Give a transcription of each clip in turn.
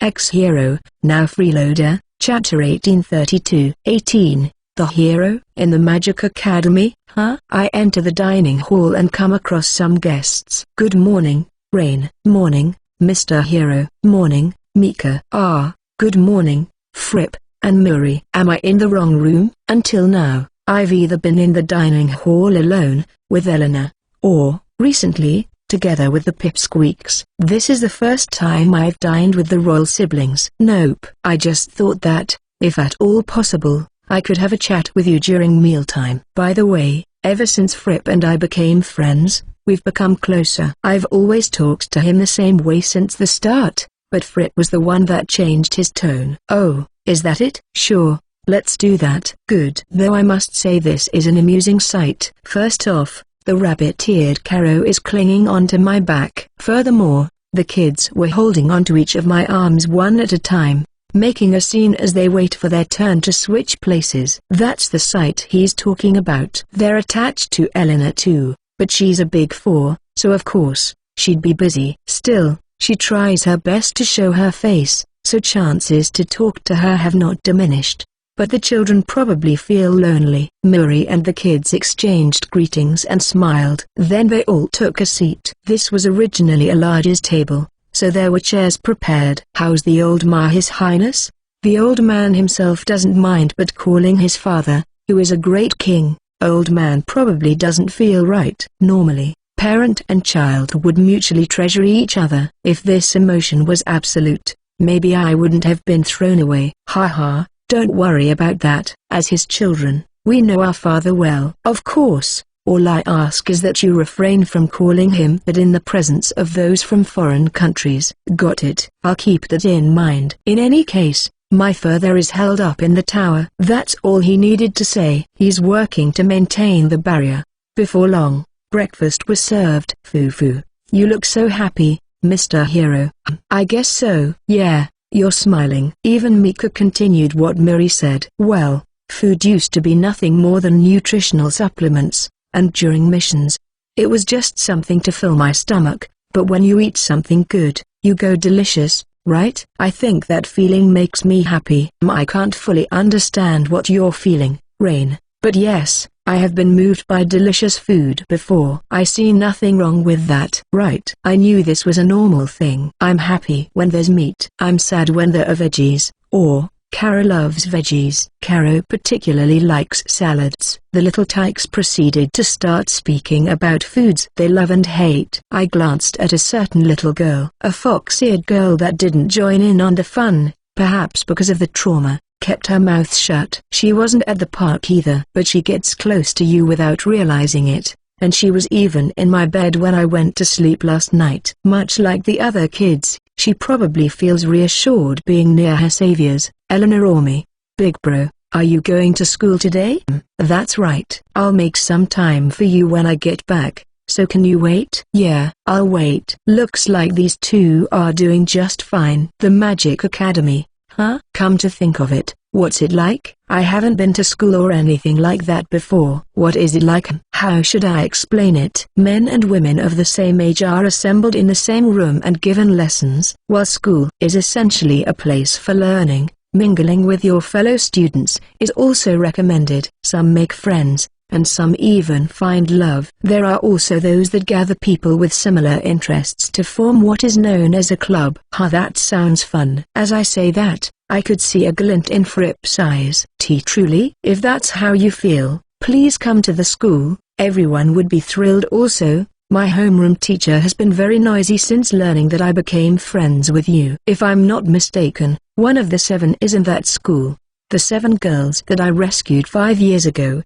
Ex-hero, now freeloader, chapter 1832. 18. The hero? In the Magic Academy, huh? I enter the dining hall and come across some guests. Good morning, Rain. Morning, Mr. Hero. Morning, Mika. Good morning, Fripp and Murray. Am I in the wrong room? Until now, I've either been in the dining hall alone, with Eleanor, or, recently, together with the Pipsqueaks. This is the first time I've dined with the royal siblings. Nope. I just thought that, if at all possible, I could have a chat with you during mealtime. By the way, ever since Fripp and I became friends, we've become closer. I've always talked to him the same way since the start, but Fripp was the one that changed his tone. Oh, is that it? Sure, let's do that. Good. Though I must say this is an amusing sight. First off, the rabbit-eared Caro is clinging onto my back. Furthermore, the kids were holding onto each of my arms one at a time, making a scene as they wait for their turn to switch places. That's the sight he's talking about. They're attached to Eleanor too, but she's a big four, so of course, she'd be busy. Still, she tries her best to show her face, so chances to talk to her have not diminished. But the children probably feel lonely. Murray and the kids exchanged greetings and smiled. Then they all took a seat. This was originally a larger's table, so there were chairs prepared. How's the old ma, His Highness? The old man himself doesn't mind, but calling his father, who is a great king, old man probably doesn't feel right. Normally, parent and child would mutually treasure each other. If this emotion was absolute, maybe I wouldn't have been thrown away. Haha. Don't worry about that. As his children, we know our father well. Of course, all I ask is that you refrain from calling him that in the presence of those from foreign countries. Got it? I'll keep that in mind. In any case, my father is held up in the tower. That's all he needed to say. He's working to maintain the barrier. Before long, breakfast was served. Foo-foo. You look so happy, Mr. Hero. I guess so. Yeah. You're smiling. Even Mika continued what Murray said. Well, food used to be nothing more than nutritional supplements, and during missions, it was just something to fill my stomach, but when you eat something good, you go delicious, right? I think that feeling makes me happy. I can't fully understand what you're feeling, Rain, but yes, I have been moved by delicious food before. I see nothing wrong with that. Right. I knew this was a normal thing. I'm happy when there's meat. I'm sad when there are veggies, or, Caro loves veggies. Caro particularly likes salads. The little tykes proceeded to start speaking about foods they love and hate. I glanced at a certain little girl, a fox-eared girl that didn't join in on the fun, perhaps because of the trauma. Kept her mouth shut. She wasn't at the park either, but she gets close to you without realizing it, and she was even in my bed when I went to sleep last night. Much like the other kids, she probably feels reassured being near her saviors, Eleanor or me. Big bro, are you going to school today? That's right. I'll make some time for you when I get back, so can you wait? Yeah, I'll wait. Looks like these two are doing just fine. The Magic Academy. Huh? Come to think of it, what's it like? I haven't been to school or anything like that before. What is it like? How should I explain it? Men and women of the same age are assembled in the same room and given lessons. While school is essentially a place for learning, mingling with your fellow students is also recommended. Some make friends, and some even find love. There are also those that gather people with similar interests to form what is known as a club. That sounds fun. As I say that, I could see a glint in Fripp's eyes. Truly? If that's how you feel, please come to the school. Everyone would be thrilled. Also, my homeroom teacher has been very noisy since learning that I became friends with you. If I'm not mistaken, one of the 7 is in that school. The 7 girls that I rescued 5 years ago.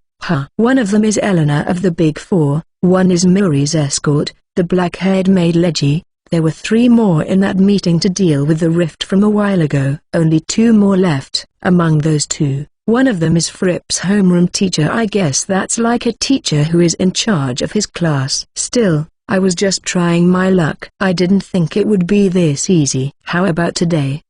One of them is Eleanor of the Big Four, one is Murray's escort, the black-haired maid Leggy. There were 3 more in that meeting to deal with the rift from a while ago. Only 2 more left. Among those 2, one of them is Fripp's homeroom teacher. I guess that's like a teacher who is in charge of his class. Still, I was just trying my luck. I didn't think it would be this easy. How about today?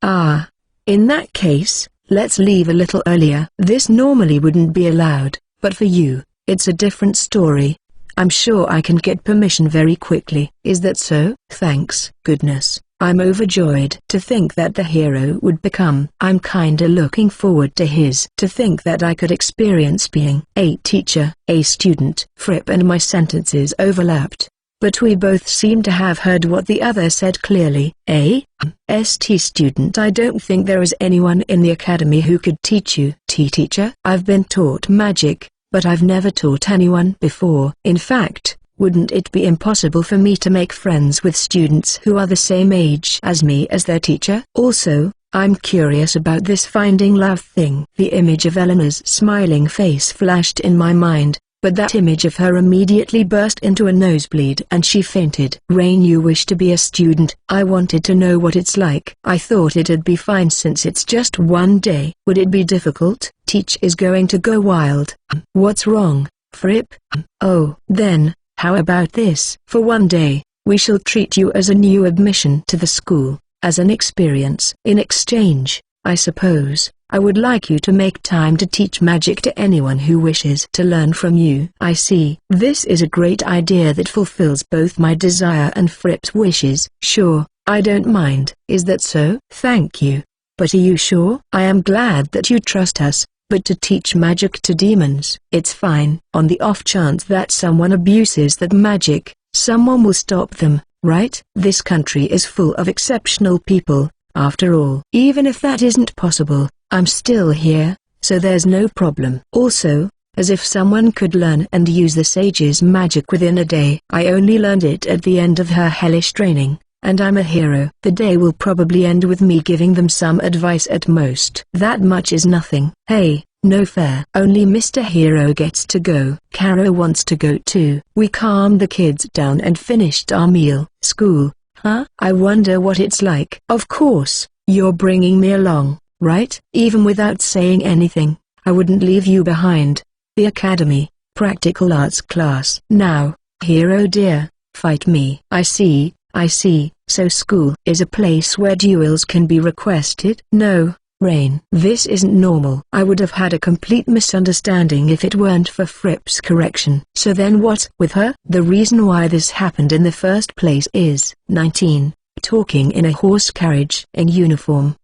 In that case, let's leave a little earlier. This normally wouldn't be allowed. But for you, it's a different story. I'm sure I can get permission very quickly. Is that so? Thanks goodness. I'm overjoyed to think that the hero would become. I'm kinda looking forward to his. To think that I could experience being a teacher, a student. Fripp and my sentences overlapped, but we both seemed to have heard what the other said clearly. ST student. I don't think there is anyone in the academy who could teach you. Teacher? I've been taught magic, but I've never taught anyone before. In fact, wouldn't it be impossible for me to make friends with students who are the same age as me as their teacher? Also, I'm curious about this finding love thing. The image of Eleanor's smiling face flashed in my mind, but that image of her immediately burst into a nosebleed and she fainted. Rain, you wish to be a student? I wanted to know what it's like. I thought it'd be fine since it's just one day. Would it be difficult? Teach is going to go wild. What's wrong, Fripp? Oh, then, how about this? For one day, we shall treat you as a new admission to the school, as an experience. In exchange, I suppose, I would like you to make time to teach magic to anyone who wishes to learn from you. I see. This is a great idea that fulfills both my desire and Fripp's wishes. Sure, I don't mind. Is that so? Thank you. But are you sure? I am glad that you trust us. But to teach magic to demons, it's fine. On the off chance that someone abuses that magic, someone will stop them, right? This country is full of exceptional people, after all. Even if that isn't possible, I'm still here, so there's no problem. Also, as if someone could learn and use the sage's magic within a day. I only learned it at the end of her hellish training, and I'm a hero. The day will probably end with me giving them some advice at most. That much is nothing. Hey, no fair. Only Mr. Hero gets to go. Caro wants to go too. We calmed the kids down and finished our meal. School, huh? I wonder what it's like. Of course, you're bringing me along, right? Even without saying anything, I wouldn't leave you behind. The academy, practical arts class. Now, Hero dear, fight me. I see. So school is a place where duels can be requested? No, Rain. This isn't normal. I would have had a complete misunderstanding if it weren't for Fripp's correction. So then what with her? The reason why this happened in the first place is 19. Talking in a horse carriage in uniform.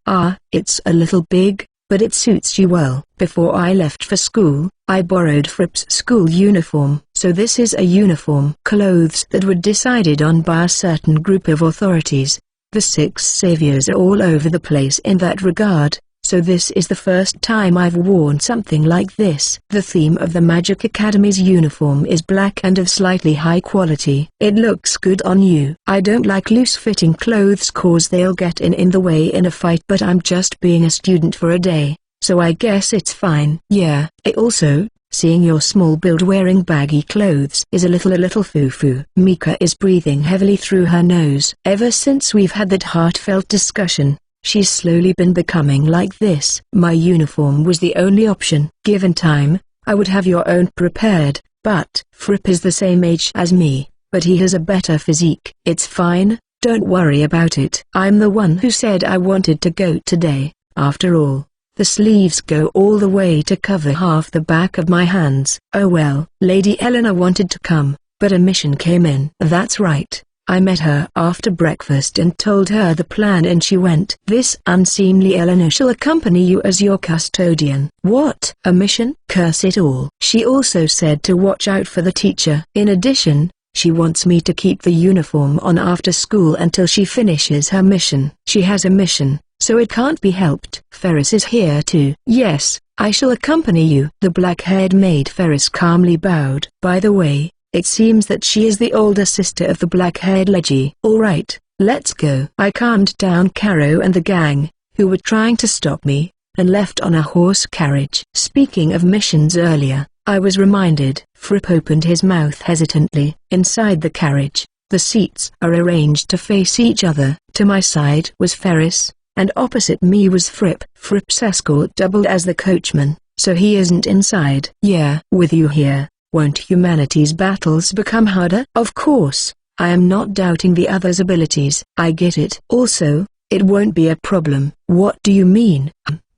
It's a little big, but it suits you well. Before I left for school, I borrowed Fripp's school uniform. So this is a uniform. Clothes that were decided on by a certain group of authorities. The 6 saviors are all over the place in that regard, so this is the first time I've worn something like this. The theme of the Magic Academy's uniform is black and of slightly high quality. It looks good on you. I don't like loose-fitting clothes cause they'll get in the way in a fight, but I'm just being a student for a day, so I guess it's fine. Yeah, also, seeing your small build wearing baggy clothes is a little foo-foo. Mika is breathing heavily through her nose. Ever since we've had that heartfelt discussion, she's slowly been becoming like this. My uniform was the only option. Given time, I would have your own prepared, but Fripp is the same age as me, but he has a better physique. It's fine, don't worry about it. I'm the one who said I wanted to go today, after all. The sleeves go all the way to cover half the back of my hands. Oh well, Lady Eleanor wanted to come, but a mission came in. That's right. I met her after breakfast and told her the plan and she went. This unseemly Eleanor shall accompany you as your custodian. What? A mission? Curse it all. She also said to watch out for the teacher. In addition, she wants me to keep the uniform on after school until she finishes her mission. She has a mission, so it can't be helped. Ferris is here too. Yes, I shall accompany you. The black-haired maid Ferris calmly bowed. By the way, it seems that she is the older sister of the black-haired Leggy. Alright, let's go. I calmed down Caro and the gang, who were trying to stop me, and left on a horse carriage. Speaking of missions earlier, I was reminded. Fripp opened his mouth hesitantly. Inside the carriage, the seats are arranged to face each other. To my side was Ferris, and opposite me was Fripp. Fripp's escort doubled as the coachman, so he isn't inside. Yeah. With you here, won't humanity's battles become harder? Of course, I am not doubting the other's abilities. I get it. Also, it won't be a problem. What do you mean?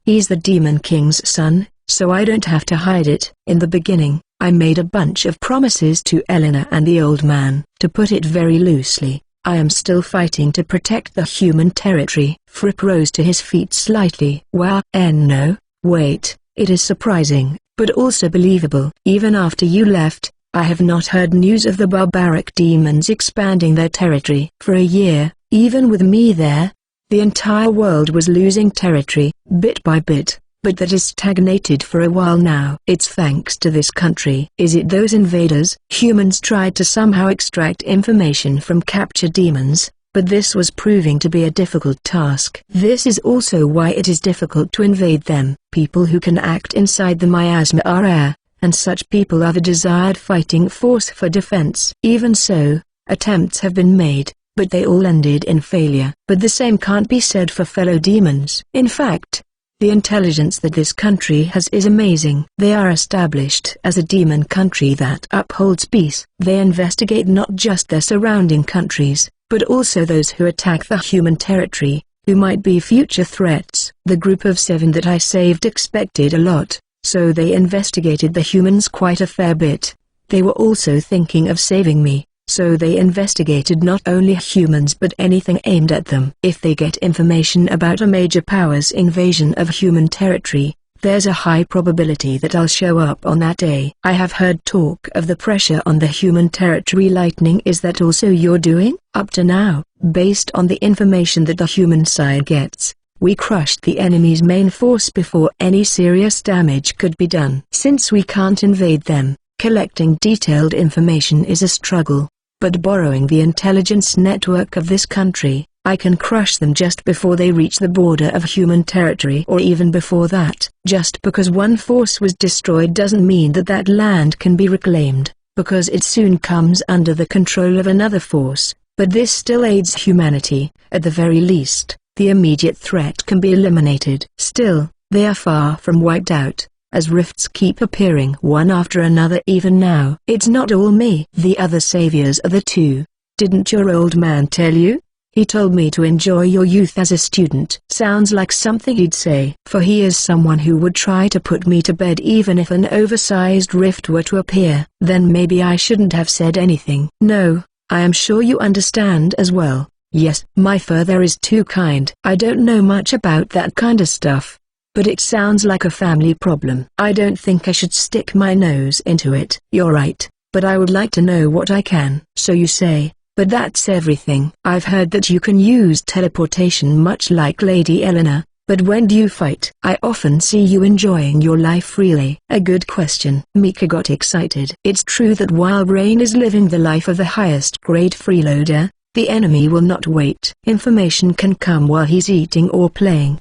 He's the Demon King's son, so I don't have to hide it. In the beginning, I made a bunch of promises to Eleanor and the old man. To put it very loosely, I am still fighting to protect the human territory. Fripp rose to his feet slightly. Well, no, wait, it is surprising, but also believable. Even after you left, I have not heard news of the barbaric demons expanding their territory. For a year, even with me there, the entire world was losing territory, bit by bit, but that has stagnated for a while now. It's thanks to this country. Is it those invaders? Humans tried to somehow extract information from captured demons, but this was proving to be a difficult task. This is also why it is difficult to invade them. People who can act inside the miasma are rare, and such people are the desired fighting force for defense. Even so, attempts have been made, but they all ended in failure. But the same can't be said for fellow demons. In fact, the intelligence that this country has is amazing. They are established as a demon country that upholds peace. They investigate not just their surrounding countries, but also those who attack the human territory, who might be future threats. The group of 7 that I saved expected a lot, so they investigated the humans quite a fair bit. They were also thinking of saving me, so they investigated not only humans but anything aimed at them. If they get information about a major power's invasion of human territory, there's a high probability that I'll show up on that day. I have heard talk of the pressure on the human territory lightening. Is that also you're doing? Up to now, based on the information that the human side gets, we crushed the enemy's main force before any serious damage could be done. Since we can't invade them, collecting detailed information is a struggle. But borrowing the intelligence network of this country, I can crush them just before they reach the border of human territory, or even before that. Just because one force was destroyed doesn't mean that that land can be reclaimed, because it soon comes under the control of another force. But this still aids humanity. At the very least, the immediate threat can be eliminated. Still, they are far from wiped out, as rifts keep appearing one after another. Even now, it's not all me. The other saviors are the 2. Didn't your old man tell you? He told me to enjoy your youth as a student. Sounds like something he'd say. For he is someone who would try to put me to bed even if an oversized rift were to appear. Then maybe I shouldn't have said anything. No, I am sure you understand as well. Yes, my father is too kind. I don't know much about that kind of stuff, but it sounds like a family problem. I don't think I should stick my nose into it. You're right, but I would like to know what I can. So you say, but that's everything. I've heard that you can use teleportation much like Lady Eleanor, but when do you fight? I often see you enjoying your life freely. A good question. Mika got excited. It's true that while Rain is living the life of the highest grade freeloader, the enemy will not wait. Information can come while he's eating or playing.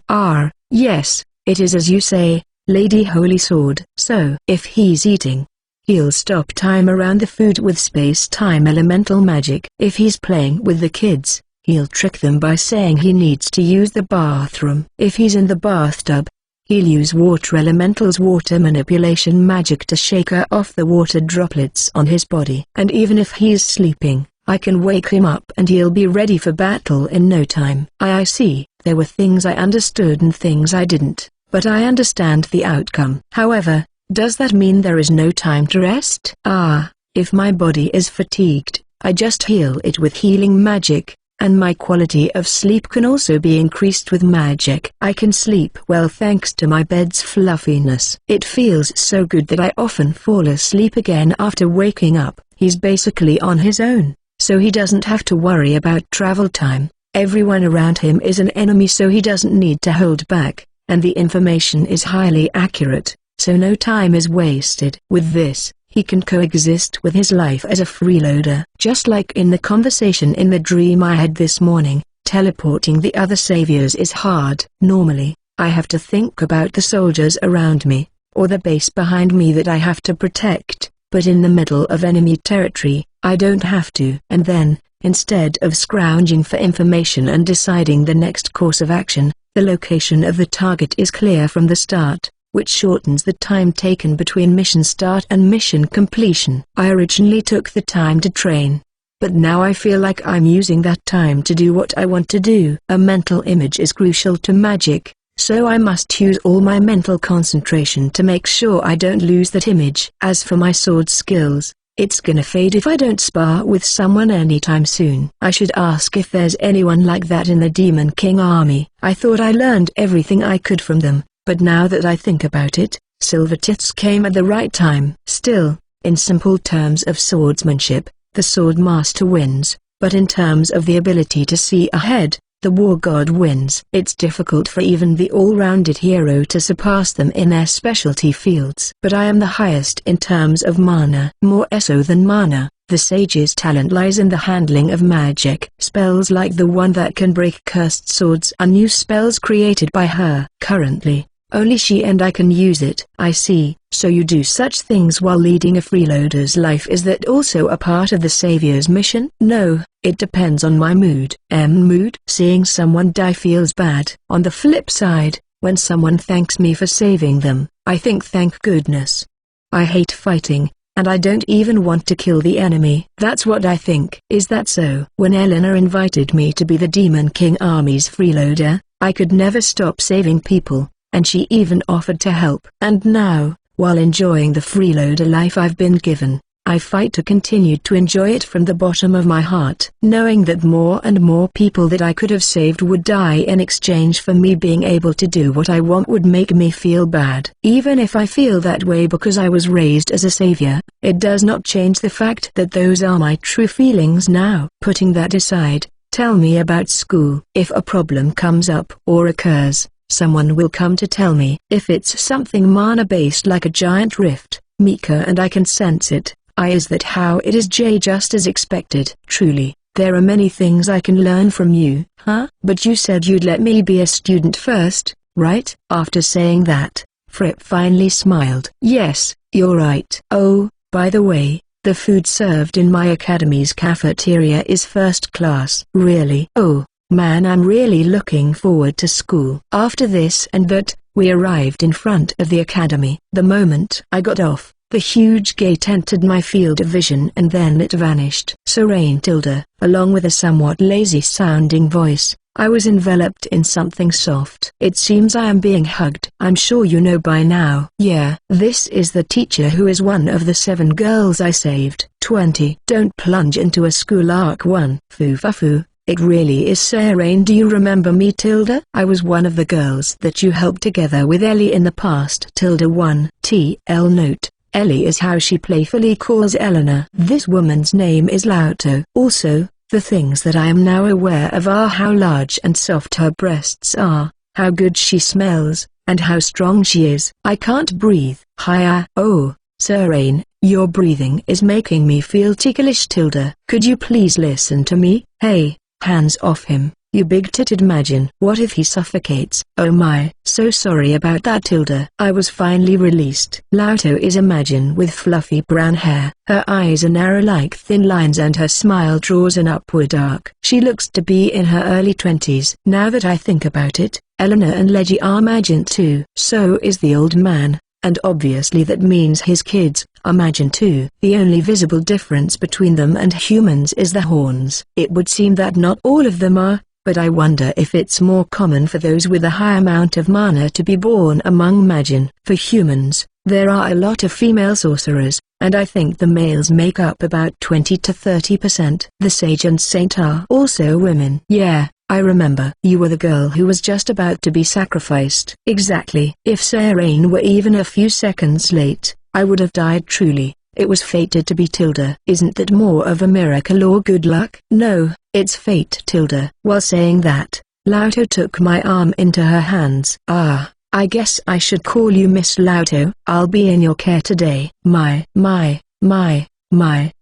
Yes. It is as you say, Lady Holy Sword. So, if he's eating, he'll stop time around the food with space-time elemental magic. If he's playing with the kids, he'll trick them by saying he needs to use the bathroom. If he's in the bathtub, he'll use water elemental's water manipulation magic to shake off the water droplets on his body. And even if he's sleeping, I can wake him up and he'll be ready for battle in no time. I see. There were things I understood and things I didn't. But I understand the outcome. However, does that mean there is no time to rest? If my body is fatigued, I just heal it with healing magic, and my quality of sleep can also be increased with magic. I can sleep well thanks to my bed's fluffiness. It feels so good that I often fall asleep again after waking up. He's basically on his own, so he doesn't have to worry about travel time. Everyone around him is an enemy, so he doesn't need to hold back. And the information is highly accurate, so no time is wasted. With this, he can coexist with his life as a freeloader. Just like in the conversation in the dream I had this morning, teleporting the other saviors is hard. Normally, I have to think about the soldiers around me, or the base behind me that I have to protect, but in the middle of enemy territory, I don't have to. And then, instead of scrounging for information and deciding the next course of action, the location of the target is clear from the start, which shortens the time taken between mission start and mission completion. I originally took the time to train, but now I feel like I'm using that time to do what I want to do. A mental image is crucial to magic, so I must use all my mental concentration to make sure I don't lose that image. As for my sword skills, It's gonna fade if I don't spar with someone anytime soon. I should ask if there's anyone like that in the Demon King army. I thought I learned everything I could from them, but now that I think about it, Silvertits came at the right time. Still, in simple terms of swordsmanship, the sword master wins, but in terms of the ability to see ahead, the war god wins. It's difficult for even the all-rounded hero to surpass them in their specialty fields. But I am the highest in terms of mana. More so than mana, the sage's talent lies in the handling of magic. Spells like the one that can break cursed swords are new spells created by her. Currently, only she and I can use it. I see, so you do such things while leading a freeloader's life. Is that also a part of the savior's mission? No, it depends on my mood. Mood? Seeing someone die feels bad. On the flip side, when someone thanks me for saving them, I think thank goodness. I hate fighting, and I don't even want to kill the enemy. That's what I think. Is that so? When Eleanor invited me to be the Demon King army's freeloader, I could never stop saving people, and she even offered to help. And now, while enjoying the freeloader life I've been given, I fight to continue to enjoy it from the bottom of my heart. Knowing that more and more people that I could have saved would die in exchange for me being able to do what I want would make me feel bad. Even if I feel that way because I was raised as a savior, it does not change the fact that those are my true feelings now. Putting that aside, tell me about school. If a problem comes up or occurs, someone will come to tell me. If it's something mana-based like a giant rift, Mika and I can sense it. Is that how it is, Jay? Just as expected. Truly, there are many things I can learn from you. Huh? But you said you'd let me be a student first, right? After saying that, Fripp finally smiled. Yes, you're right. Oh, by the way, the food served in my academy's cafeteria is first class. Really? Oh, man, I'm really looking forward to school. After this and that, we arrived in front of the academy. The moment I got off, the huge gate entered my field of vision and then it vanished. Serene Tilda, along with a somewhat lazy-sounding voice, I was enveloped in something soft. It seems I am being hugged. I'm sure you know by now. Yeah, this is the teacher who is one of the 7 girls I saved. 20. Don't plunge into a school arc 1. Foo-fa-foo. It really is Serene. Do you remember me, Tilda? I was one of the girls that you helped together with Ellie in the past. Tilda 1. TL note. Ellie is how she playfully calls Eleanor. This woman's name is Lauto. Also, the things that I am now aware of are how large and soft her breasts are, how good she smells, and how strong she is. I can't breathe. Hiya. Oh, Serene, your breathing is making me feel ticklish. Tilda, could you please listen to me? Hey, hands off him, you big-titted Majin. What if he suffocates? Oh my. So sorry about that, Tilda. I was finally released. Lauto is a Majin with fluffy brown hair. Her eyes are narrow like thin lines and her smile draws an upward arc. She looks to be in her early 20s. Now that I think about it, Eleanor and Leggy are Majin too. So is the old man, and obviously that means his kids are Majin too. The only visible difference between them and humans is the horns. It would seem that not all of them are, but I wonder if it's more common for those with a high amount of mana to be born among Majin. For humans, there are a lot of female sorcerers, and I think the males make up about 20 to 30%. The sage and saint are also women. Yeah, I remember. You were the girl who was just about to be sacrificed. Exactly. If Serene were even a few seconds late, I would have died. Truly, it was fated to be. Tilda. Isn't that more of a miracle or good luck? No, it's fate. Tilda. While saying that, Lauto took my arm into her hands. I guess I should call you Miss Lauto. I'll be in your care today.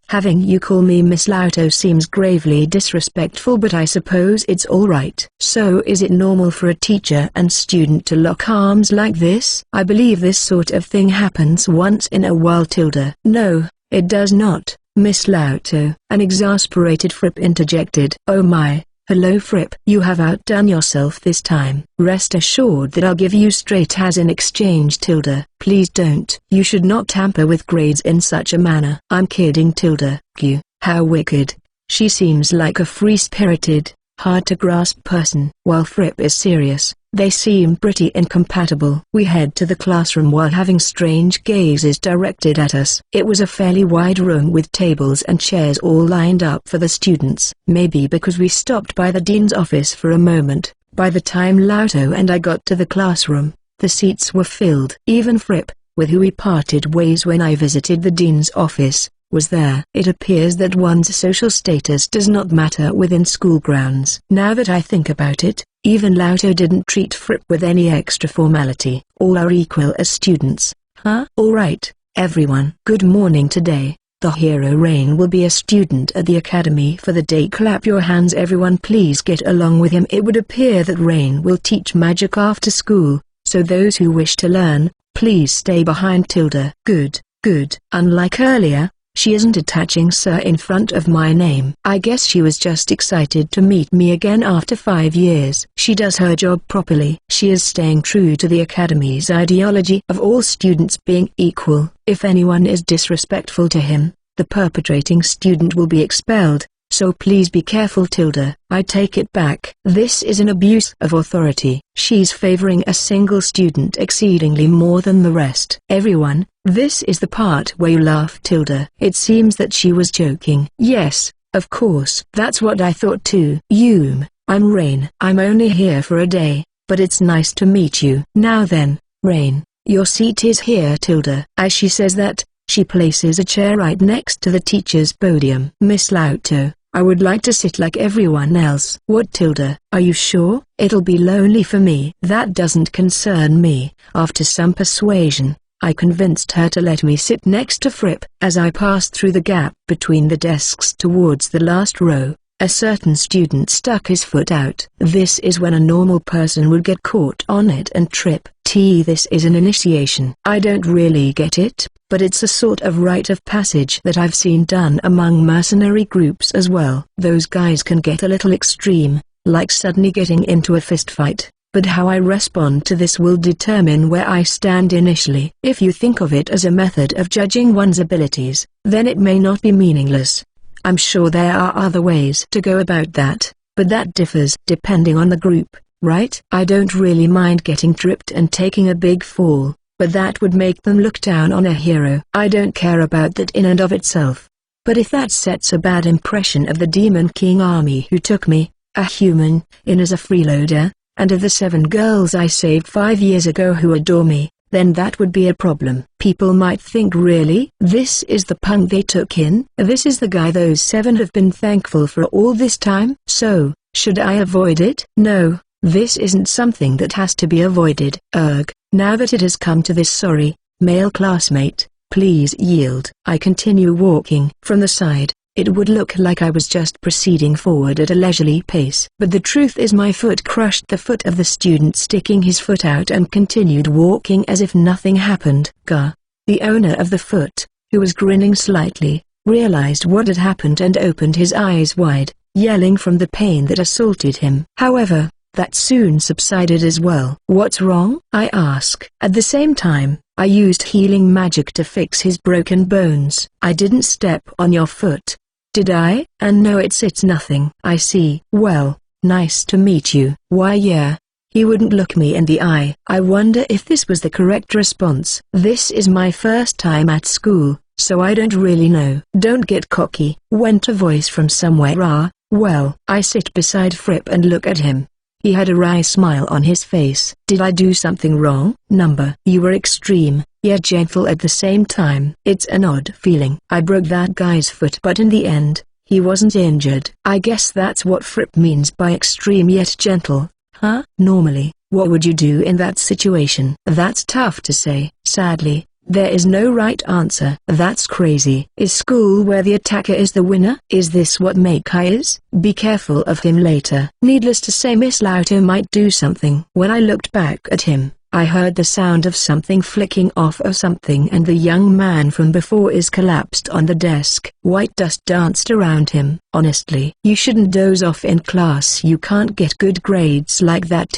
Having you call me Miss Lauto seems gravely disrespectful, but I suppose it's alright. So is it normal for a teacher and student to lock arms like this? I believe this sort of thing happens once in a while. Tilda. No, it does not, Miss Lauto. An exasperated Fripp interjected. Oh my. Hello Fripp. You have outdone yourself this time. Rest assured that I'll give you straight A's in exchange. Tilda. Please don't. You should not tamper with grades in such a manner. I'm kidding. Tilda. Q. How wicked. She seems like a free-spirited, hard to grasp person. While Fripp is serious, they seem pretty incompatible. We head to the classroom while having strange gazes directed at us. It was a fairly wide room with tables and chairs all lined up for the students. Maybe because we stopped by the dean's office for a moment, by the time Lauto and I got to the classroom, the seats were filled. Even Fripp, with who we parted ways when I visited the dean's office, was there. It appears that one's social status does not matter within school grounds. Now that I think about it, even Lauto didn't treat Fripp with any extra formality. All are equal as students. Huh? Alright, everyone. Good morning. Today, the hero Rain will be a student at the academy for the day. Clap your hands everyone, please get along with him. It would appear that Rain will teach magic after school, so those who wish to learn, please stay behind. Good, good. Unlike earlier, she isn't attaching sir in front of my name. I guess she was just excited to meet me again after 5 years. She does her job properly. She is staying true to the academy's ideology of all students being equal. If anyone is disrespectful to him, the perpetrating student will be expelled. So please be careful. I take it back. This is an abuse of authority. She's favoring a single student exceedingly more than the rest. Everyone, this is the part where you laugh. It seems that she was joking. Yes, of course. That's what I thought too. I'm Rain. I'm only here for a day, but it's nice to meet you. Now then, Rain, your seat is here. As she says that, she places a chair right next to the teacher's podium. Miss Lauto, I would like to sit like everyone else. What? Are you sure? It'll be lonely for me. That doesn't concern me. After some persuasion, I convinced her to let me sit next to Fripp. As I passed through the gap between the desks towards the last row, a certain student stuck his foot out. This is when a normal person would get caught on it and trip. This is an initiation. I don't really get it, but it's a sort of rite of passage that I've seen done among mercenary groups as well. Those guys can get a little extreme, like suddenly getting into a fistfight, but how I respond to this will determine where I stand initially. If you think of it as a method of judging one's abilities, then it may not be meaningless. I'm sure there are other ways to go about that, but that differs depending on the group, right? I don't really mind getting tripped and taking a big fall, but that would make them look down on a hero. I don't care about that in and of itself. But if that sets a bad impression of the Demon King army who took me, a human, in as a freeloader, and of the 7 girls I saved 5 years ago who adore me, then that would be a problem. People might think, really? This is the punk they took in? This is the guy those 7 have been thankful for all this time? So, should I avoid it? No, this isn't something that has to be avoided. Now that it has come to this, sorry, male classmate, please yield. I continue walking. From the side, it would look like I was just proceeding forward at a leisurely pace. But the truth is my foot crushed the foot of the student sticking his foot out and continued walking as if nothing happened. The owner of the foot, who was grinning slightly, realized what had happened and opened his eyes wide, yelling from the pain that assaulted him. However, that soon subsided as well. What's wrong? I ask. At the same time, I used healing magic to fix his broken bones. I didn't step on your foot, did I? And no, it's nothing. I see. Well, nice to meet you. Why yeah. He wouldn't look me in the eye. I wonder if this was the correct response. This is my first time at school, so I don't really know. Don't get cocky, went a voice from somewhere. Well, I sit beside Fripp and look at him. He had a wry smile on his face. Did I do something wrong? You were extreme, yet gentle at the same time. It's an odd feeling. I broke that guy's foot, but in the end, he wasn't injured. I guess that's what Fripp means by extreme yet gentle. Huh? Normally, what would you do in that situation? That's tough to say. Sadly, there is no right answer. That's crazy. Is school where the attacker is the winner? Is this what Makai is? Be careful of him later. Needless to say, Miss Lauto might do something. When I looked back at him, I heard the sound of something flicking off or something, and the young man from before is collapsed on the desk. White dust danced around him. Honestly, you shouldn't doze off in class. You can't get good grades like that.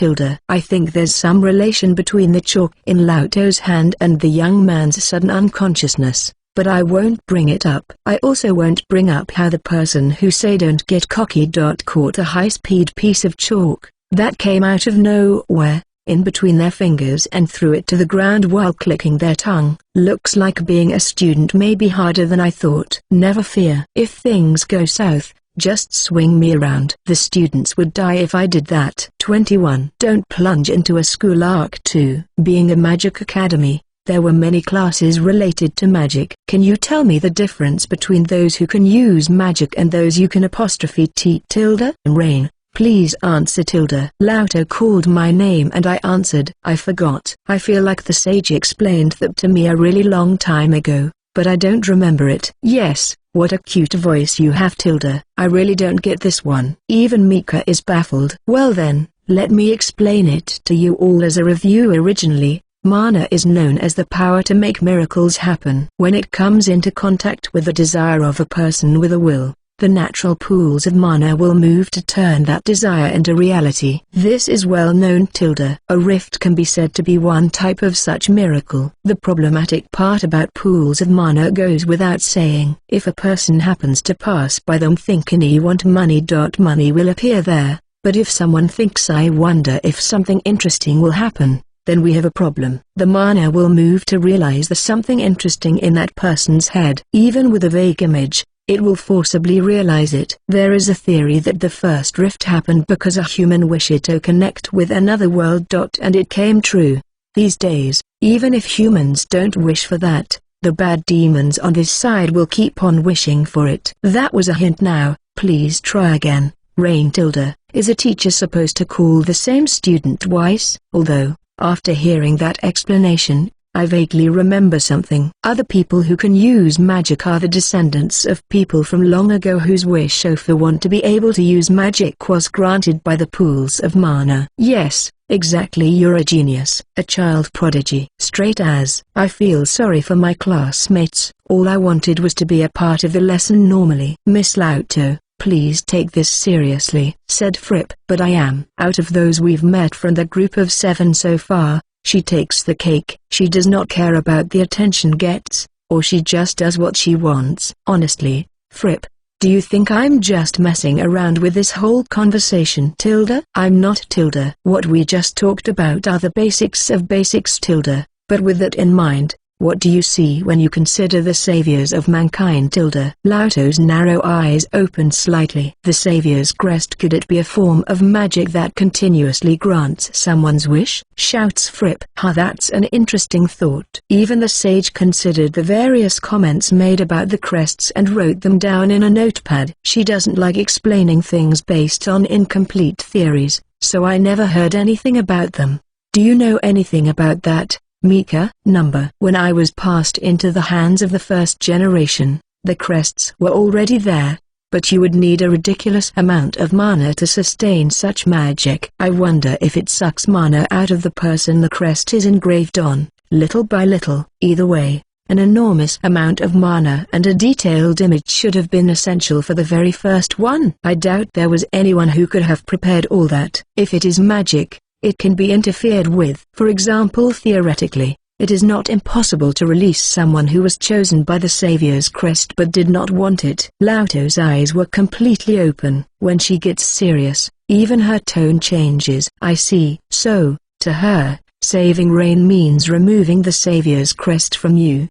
I think there's some relation between the chalk in Lauto's hand and the young man's sudden unconsciousness. but I won't bring it up. I also won't bring up how the person who say don't get cocky caught a high-speed piece of chalk that came out of nowhere, in between their fingers and threw it to the ground while clicking their tongue. Looks like being a student may be harder than I thought. Never fear. If things go south, just swing me around. The students would die if I did that. 21. Don't plunge into a school arc 2. Being a magic academy, there were many classes related to magic. Can you tell me the difference between those who can use magic and those you can apostrophe T tilde? Rain. Please answer tilde. Lauto called my name and I answered. I forgot. I feel like the sage explained that to me a really long time ago, but I don't remember it. Yes, what a cute voice you have tilde. I really don't get this one. Even Mika is baffled. Well then, let me explain it to you all as a review. Originally, mana is known as the power to make miracles happen. When it comes into contact with the desire of a person with a will, the natural pools of mana will move to turn that desire into reality. This is well known tilde. A rift can be said to be one type of such miracle. The problematic part about pools of mana goes without saying. If a person happens to pass by them thinking he want money, money will appear there, but if someone thinks I wonder if something interesting will happen, then we have a problem. The mana will move to realize there's something interesting in that person's head. Even with a vague image, it will forcibly realize it. There is a theory that the first rift happened because a human wished to connect with another world. And it came true. These days, even if humans don't wish for that, the bad demons on this side will keep on wishing for it. That was a hint. Now, please try again. Rain tilde. Is a teacher supposed to call the same student twice? Although, after hearing that explanation, I vaguely remember something. Other people who can use magic are the descendants of people from long ago whose wish for want to be able to use magic was granted by the pools of mana. Yes, exactly, you're a genius. A child prodigy. Straight as. I feel sorry for my classmates. All I wanted was to be a part of the lesson normally. Miss Lauto, please take this seriously, said Fripp. But I am. Out of those we've met from the group of 7 so far, she takes the cake. She does not care about the attention gets, or she just does what she wants. Honestly, Fripp, do you think I'm just messing around with this whole conversation? Tilde? I'm not tilde. What we just talked about are the basics of basics tilde, but with that in mind, what do you see when you consider the saviors of mankind tilde? Lauto's narrow eyes opened slightly. The savior's crest, could it be a form of magic that continuously grants someone's wish? Shouts Fripp. That's an interesting thought. Even the sage considered the various comments made about the crests and wrote them down in a notepad. She doesn't like explaining things based on incomplete theories, so I never heard anything about them. Do you know anything about that, Mika? Number. When I was passed into the hands of the first generation, the crests were already there, but you would need a ridiculous amount of mana to sustain such magic. I wonder if it sucks mana out of the person the crest is engraved on, little by little. Either way, an enormous amount of mana and a detailed image should have been essential for the very first one. I doubt there was anyone who could have prepared all that. If it is magic, it can be interfered with. For example, theoretically, it is not impossible to release someone who was chosen by the Savior's crest but did not want it. Lauto's eyes were completely open. When she gets serious, even her tone changes. I see. So, to her, saving Rain means removing the Savior's crest from you.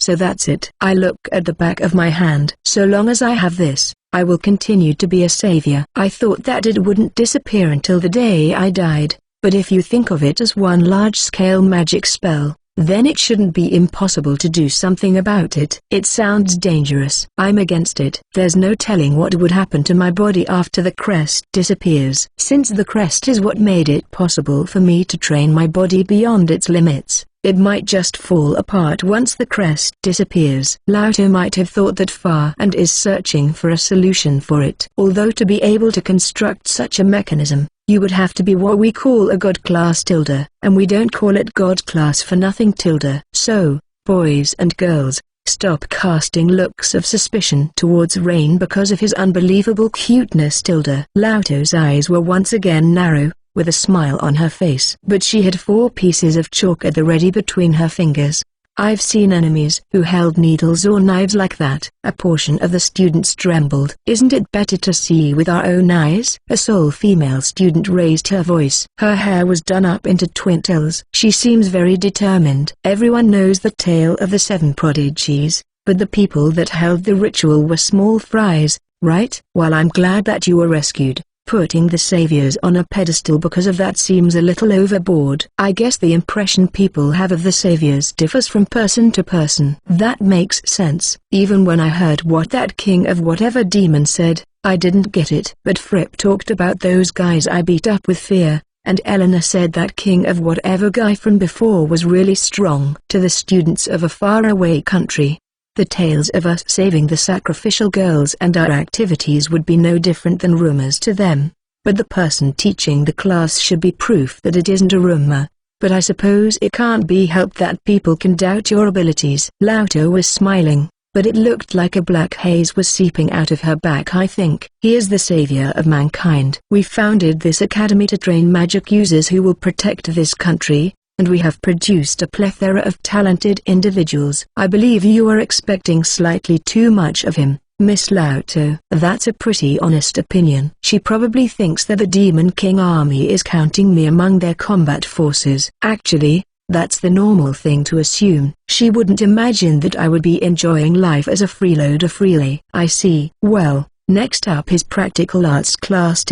So that's it. I look at the back of my hand. So long as I have this, I will continue to be a savior. I thought that it wouldn't disappear until the day I died, but if you think of it as one large-scale magic spell, then it shouldn't be impossible to do something about it. It sounds dangerous. I'm against it. There's no telling what would happen to my body after the crest disappears. Since the crest is what made it possible for me to train my body beyond its limits, it might just fall apart once the crest disappears. Lauto might have thought that far and is searching for a solution for it. Although to be able to construct such a mechanism, you would have to be what we call a god class tilde, and we don't call it god class for nothing tilde. So, boys and girls, stop casting looks of suspicion towards Rain because of his unbelievable cuteness tilde. Lauto's eyes were once again narrow, with a smile on her face. But she had 4 pieces of chalk at the ready between her fingers, I've seen enemies who held needles or knives like that. A portion of the students trembled. Isn't it better to see with our own eyes? A sole female student raised her voice. Her hair was done up into twin tails. She seems very determined. Everyone knows the tale of the 7 prodigies, but the people that held the ritual were small fries, right? Well, I'm glad that you were rescued. Putting the saviors on a pedestal because of that seems a little overboard. I guess the impression people have of the saviors differs from person to person. That makes sense. Even when I heard what that king of whatever demon said, I didn't get it. But Fripp talked about those guys I beat up with fear, and Eleanor said that king of whatever guy from before was really strong. To the students of a faraway country, the tales of us saving the sacrificial girls and our activities would be no different than rumors to them. But the person teaching the class should be proof that it isn't a rumor. But I suppose it can't be helped that people can doubt your abilities. Lauto was smiling, but it looked like a black haze was seeping out of her back. I think he is the savior of mankind. We founded this academy to train magic users who will protect this country, and we have produced a plethora of talented individuals. I believe you are expecting slightly too much of him, Miss Lauto. That's a pretty honest opinion. She probably thinks that the Demon King army is counting me among their combat forces. Actually, that's the normal thing to assume. She wouldn't imagine that I would be enjoying life as a freeloader freely. I see. Well, next up is practical arts class.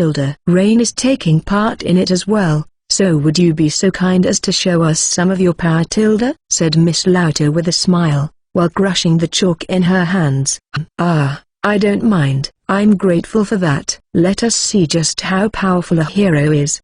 Rain is taking part in it as well. So would you be so kind as to show us some of your power? Said Miss Lauto with a smile, while crushing the chalk in her hands. I don't mind. I'm grateful for that. Let us see just how powerful a hero is.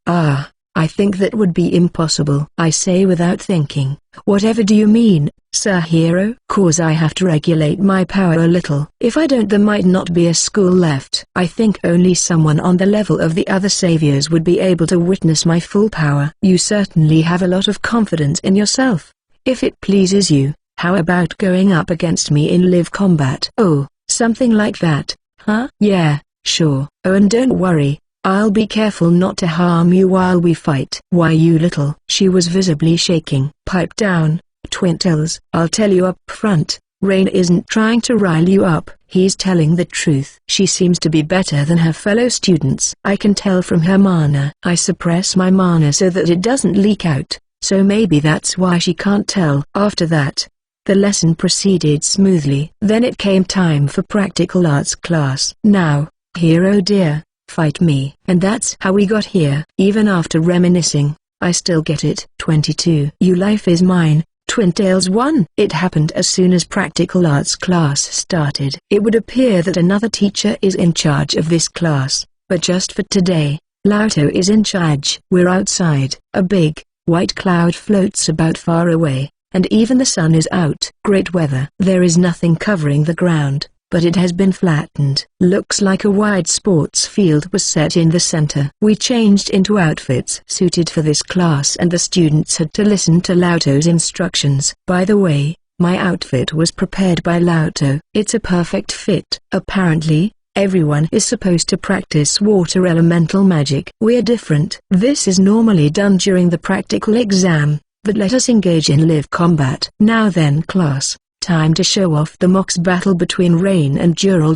I think that would be impossible. I say without thinking. Whatever do you mean, Sir Hero? Cause I have to regulate my power a little. If I don't, there might not be a school left. I think only someone on the level of the other saviors would be able to witness my full power. You certainly have a lot of confidence in yourself. If it pleases you, how about going up against me in live combat? Oh, something like that, huh? Yeah, sure. Oh, and don't worry, I'll be careful not to harm you while we fight. Why, you little... She was visibly shaking. Pipe down, twin tails. I'll tell you up front, Rain isn't trying to rile you up. He's telling the truth. She seems to be better than her fellow students. I can tell from her mana. I suppress my mana so that it doesn't leak out, so maybe that's why she can't tell. After that, the lesson proceeded smoothly. Then it came time for practical arts class. Now, hero dear, fight me. And that's how we got here. Even after reminiscing, I still get it. 22. You life is mine. Twin Tails 1. It happened as soon as practical arts class started. It would appear that another teacher is in charge of this class, but just for today, Lauto is in charge. We're outside. A big, white cloud floats about far away, and even the sun is out. Great weather. There is nothing covering the ground, but it has been flattened. Looks like a wide sports field was set in the center. We changed into outfits suited for this class and the students had to listen to Lauto's instructions. By the way, my outfit was prepared by Lauto. It's a perfect fit. Apparently, everyone is supposed to practice water elemental magic. We're different. This is normally done during the practical exam, but let us engage in live combat. Now then class, time to show off the mox battle between Rain and Dural.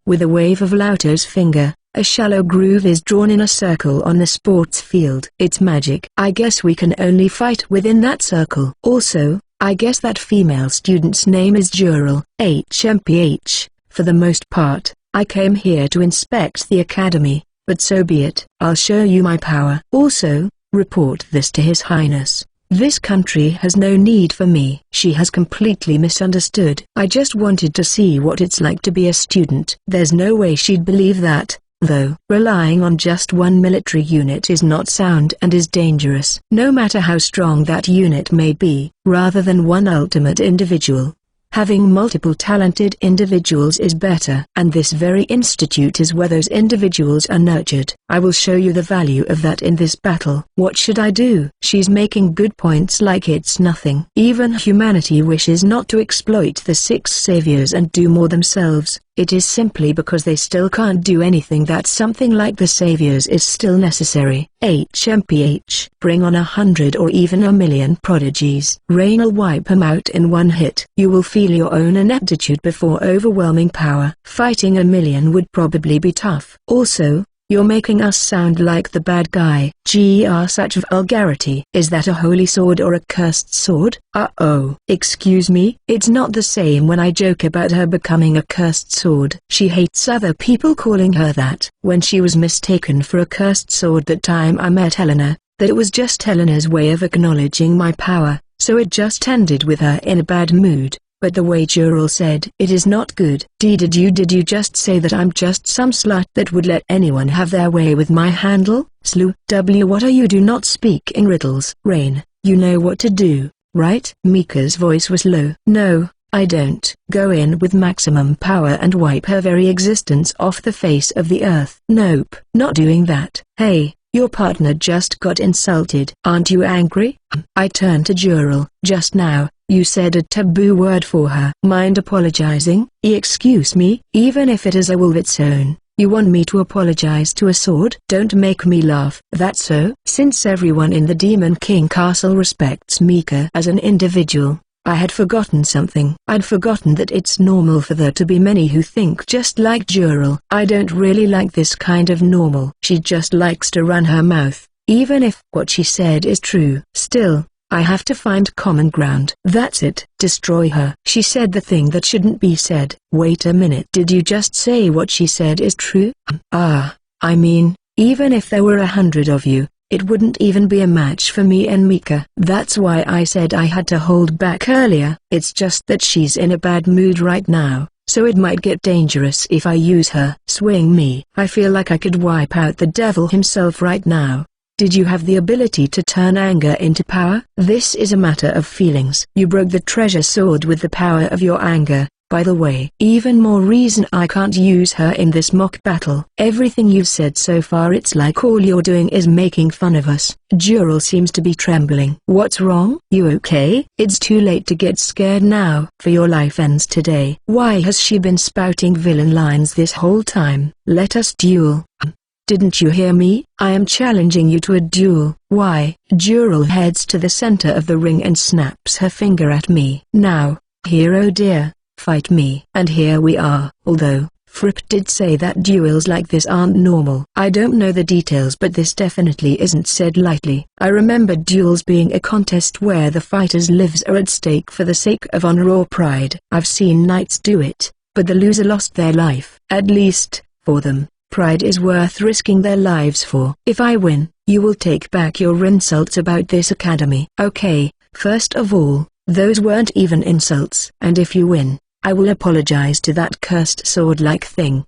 With a wave of Lauto's finger, a shallow groove is drawn in a circle on the sports field. It's magic. I guess we can only fight within that circle. Also, I guess that female student's name is Dural. HMPH. For the most part, I came here to inspect the academy, but so be it. I'll show you my power. Also, report this to His Highness. This country has no need for me. She has completely misunderstood. I just wanted to see what it's like to be a student. There's no way she'd believe that, though. Relying on just one military unit is not sound and is dangerous. No matter how strong that unit may be, rather than one ultimate individual, having multiple talented individuals is better. And this very institute is where those individuals are nurtured. I will show you the value of that in this battle. What should I do? She's making good points like it's nothing. Even humanity wishes not to exploit the 6 saviors and do more themselves. It is simply because they still can't do anything that something like the Saviors is still necessary. HMPH. Bring on 100 or even 1,000,000 prodigies. Rain'll wipe 'em out in one hit. You will feel your own ineptitude before overwhelming power. Fighting 1,000,000 would probably be tough. Also, you're making us sound like the bad guy. Such vulgarity. Is that a holy sword or a cursed sword? Uh-oh. Excuse me? It's not the same when I joke about her becoming a cursed sword. She hates other people calling her that. When she was mistaken for a cursed sword that time I met Helena, that it was just Helena's way of acknowledging my power, so it just ended with her in a bad mood. But the way Jural said it is not good. Did you just say that I'm just some slut that would let anyone have their way with my handle? Slew. What are you? Do not speak in riddles. Rain, you know what to do, right? Mika's voice was low. No, I don't. Go in with maximum power and wipe her very existence off the face of the earth. Nope, not doing that. Hey, your partner just got insulted. Aren't you angry? I turned to Jural. Just now, you said a taboo word for her. Mind apologizing? Excuse me? Even if it is a will of its own, you want me to apologize to a sword? Don't make me laugh. That's so? Since everyone in the Demon King Castle respects Mika as an individual, I had forgotten something. I'd forgotten that it's normal for there to be many who think just like Jural. I don't really like this kind of normal. She just likes to run her mouth, even if what she said is true. Still, I have to find common ground. That's it. Destroy her. She said the thing that shouldn't be said. Wait a minute. Did you just say what she said is true? I mean, even if there were 100 of you, it wouldn't even be a match for me and Mika. That's why I said I had to hold back earlier. It's just that she's in a bad mood right now, so it might get dangerous if I use her. Swing me. I feel like I could wipe out the devil himself right now. Did you have the ability to turn anger into power? This is a matter of feelings. You broke the treasure sword with the power of your anger. By the way, even more reason I can't use her in this mock battle. Everything you've said so far, it's like all you're doing is making fun of us. Jural seems to be trembling. What's wrong? You okay? It's too late to get scared now. For your life ends today. Why has she been spouting villain lines this whole time? Let us duel. Didn't you hear me? I am challenging you to a duel. Why? Jural heads to the center of the ring and snaps her finger at me. Now, hero dear, fight me. And here we are. Although, Fripp did say that duels like this aren't normal. I don't know the details, but this definitely isn't said lightly. I remember duels being a contest where the fighters' lives are at stake for the sake of honor or pride. I've seen knights do it, but the loser lost their life. At least, for them, pride is worth risking their lives for. If I win, you will take back your insults about this academy. Okay, first of all, those weren't even insults. And if you win, I will apologize to that cursed sword-like thing.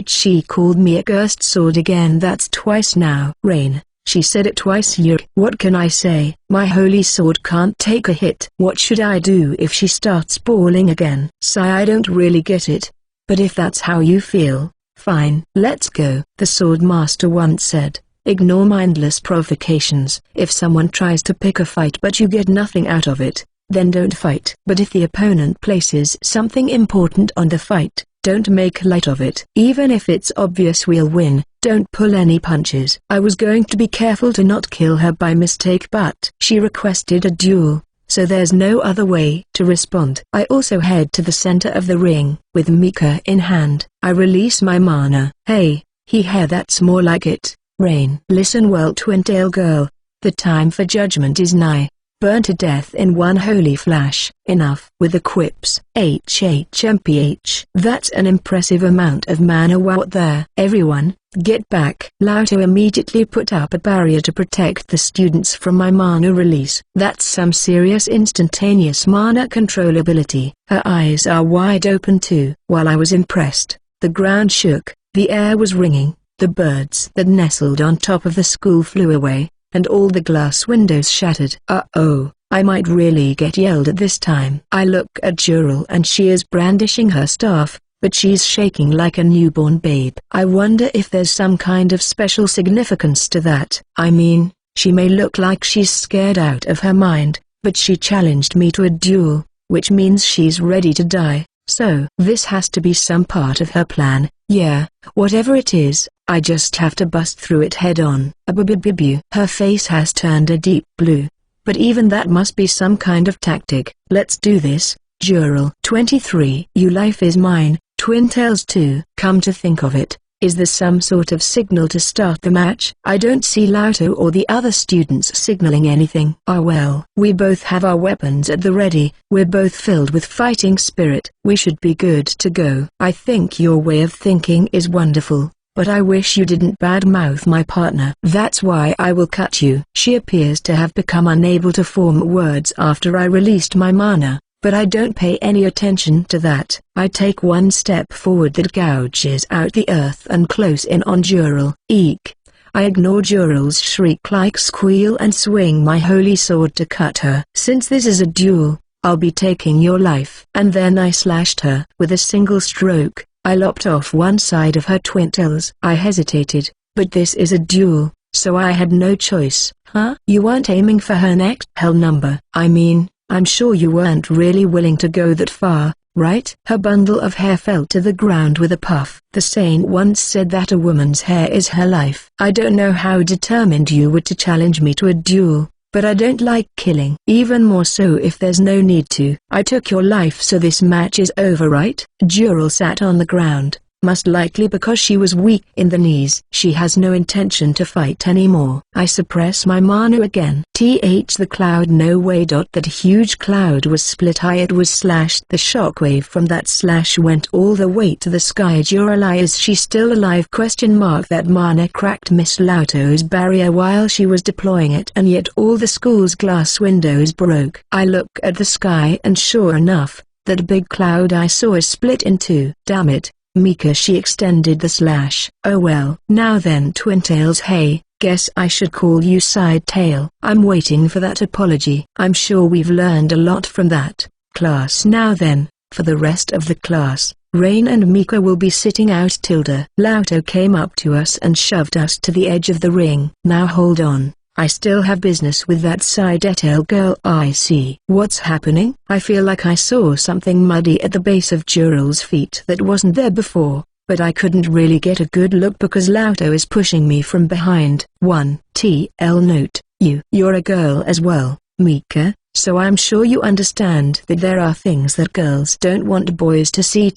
She called me a cursed sword again. That's twice now. Rain, she said it twice. What can I say? My holy sword can't take a hit. What should I do if she starts bawling again? I don't really get it. But if that's how you feel, fine. Let's go. The sword master once said, ignore mindless provocations. If someone tries to pick a fight but you get nothing out of it, then don't fight. But if the opponent places something important on the fight, don't make light of it. Even if it's obvious we'll win, don't pull any punches. I was going to be careful to not kill her by mistake, but she requested a duel, so there's no other way to respond. I also head to the center of the ring, with Mika in hand. I release my mana. Hey, that's more like it. Rain. Listen well, Twin-tail girl. The time for judgment is nigh. Burn to death in one holy flash. Enough with the quips. HHMPH. That's an impressive amount of mana. What there? Everyone, get back. Lauto immediately put up a barrier to protect the students from my mana release. That's some serious instantaneous mana controllability. Her eyes are wide open too. While I was impressed, the ground shook, the air was ringing, the birds that nestled on top of the school flew away, and all the glass windows shattered. Uh-oh, I might really get yelled at this time. I look at Jural and she is brandishing her staff, but she's shaking like a newborn babe. I wonder if there's some kind of special significance to that. I mean, she may look like she's scared out of her mind, but she challenged me to a duel, which means she's ready to die. So this has to be some part of her plan. Yeah, whatever it is, I just have to bust through it head on. Her face has turned a deep blue. But even that must be some kind of tactic. Let's do this, Jural. 23. You life is mine, Twin Tails 2. Come to think of it, is this some sort of signal to start the match? I don't see Lauto or the other students signaling anything. Ah well. We both have our weapons at the ready, we're both filled with fighting spirit. We should be good to go. I think your way of thinking is wonderful, but I wish you didn't badmouth my partner. That's why I will cut you. She appears to have become unable to form words after I released my mana. But I don't pay any attention to that. I take one step forward that gouges out the earth and close in on Jural. Eek! I ignore Jural's shriek-like squeal and swing my holy sword to cut her. Since this is a duel, I'll be taking your life. And then I slashed her. With a single stroke, I lopped off one side of her twin tails. I hesitated, but this is a duel, so I had no choice. Huh? You weren't aiming for her next hell number. I mean, I'm sure you weren't really willing to go that far, right? Her bundle of hair fell to the ground with a puff. The saint once said that a woman's hair is her life. I don't know how determined you were to challenge me to a duel, but I don't like killing. Even more so if there's no need to. I took your life, so this match is over, right? Jural sat on the ground, most likely because she was weak in the knees. She has no intention to fight anymore. I suppress my mana again. The cloud, no way. That huge cloud was split. It was slashed. The shockwave from that slash went all the way to the sky. Jural, is she still alive? That mana cracked Miss Lauto's barrier while she was deploying it, and yet all the school's glass windows broke. I look at the sky and sure enough, that big cloud I saw is split in two. Damn it, Mika, she extended the slash. Oh well. Now then, Twin Tails, hey, guess I should call you Side Tail. I'm waiting for that apology. I'm sure we've learned a lot from that. Class. Now then, for the rest of the class, Rain and Mika will be sitting out. Lauto came up to us and shoved us to the edge of the ring. Now hold on. I still have business with that Side Tail girl. I see. What's happening? I feel like I saw something muddy at the base of Jural's feet that wasn't there before, but I couldn't really get a good look because Lauto is pushing me from behind. 1 TL note, you're a girl as well, Mika, so I'm sure you understand that there are things that girls don't want boys to see.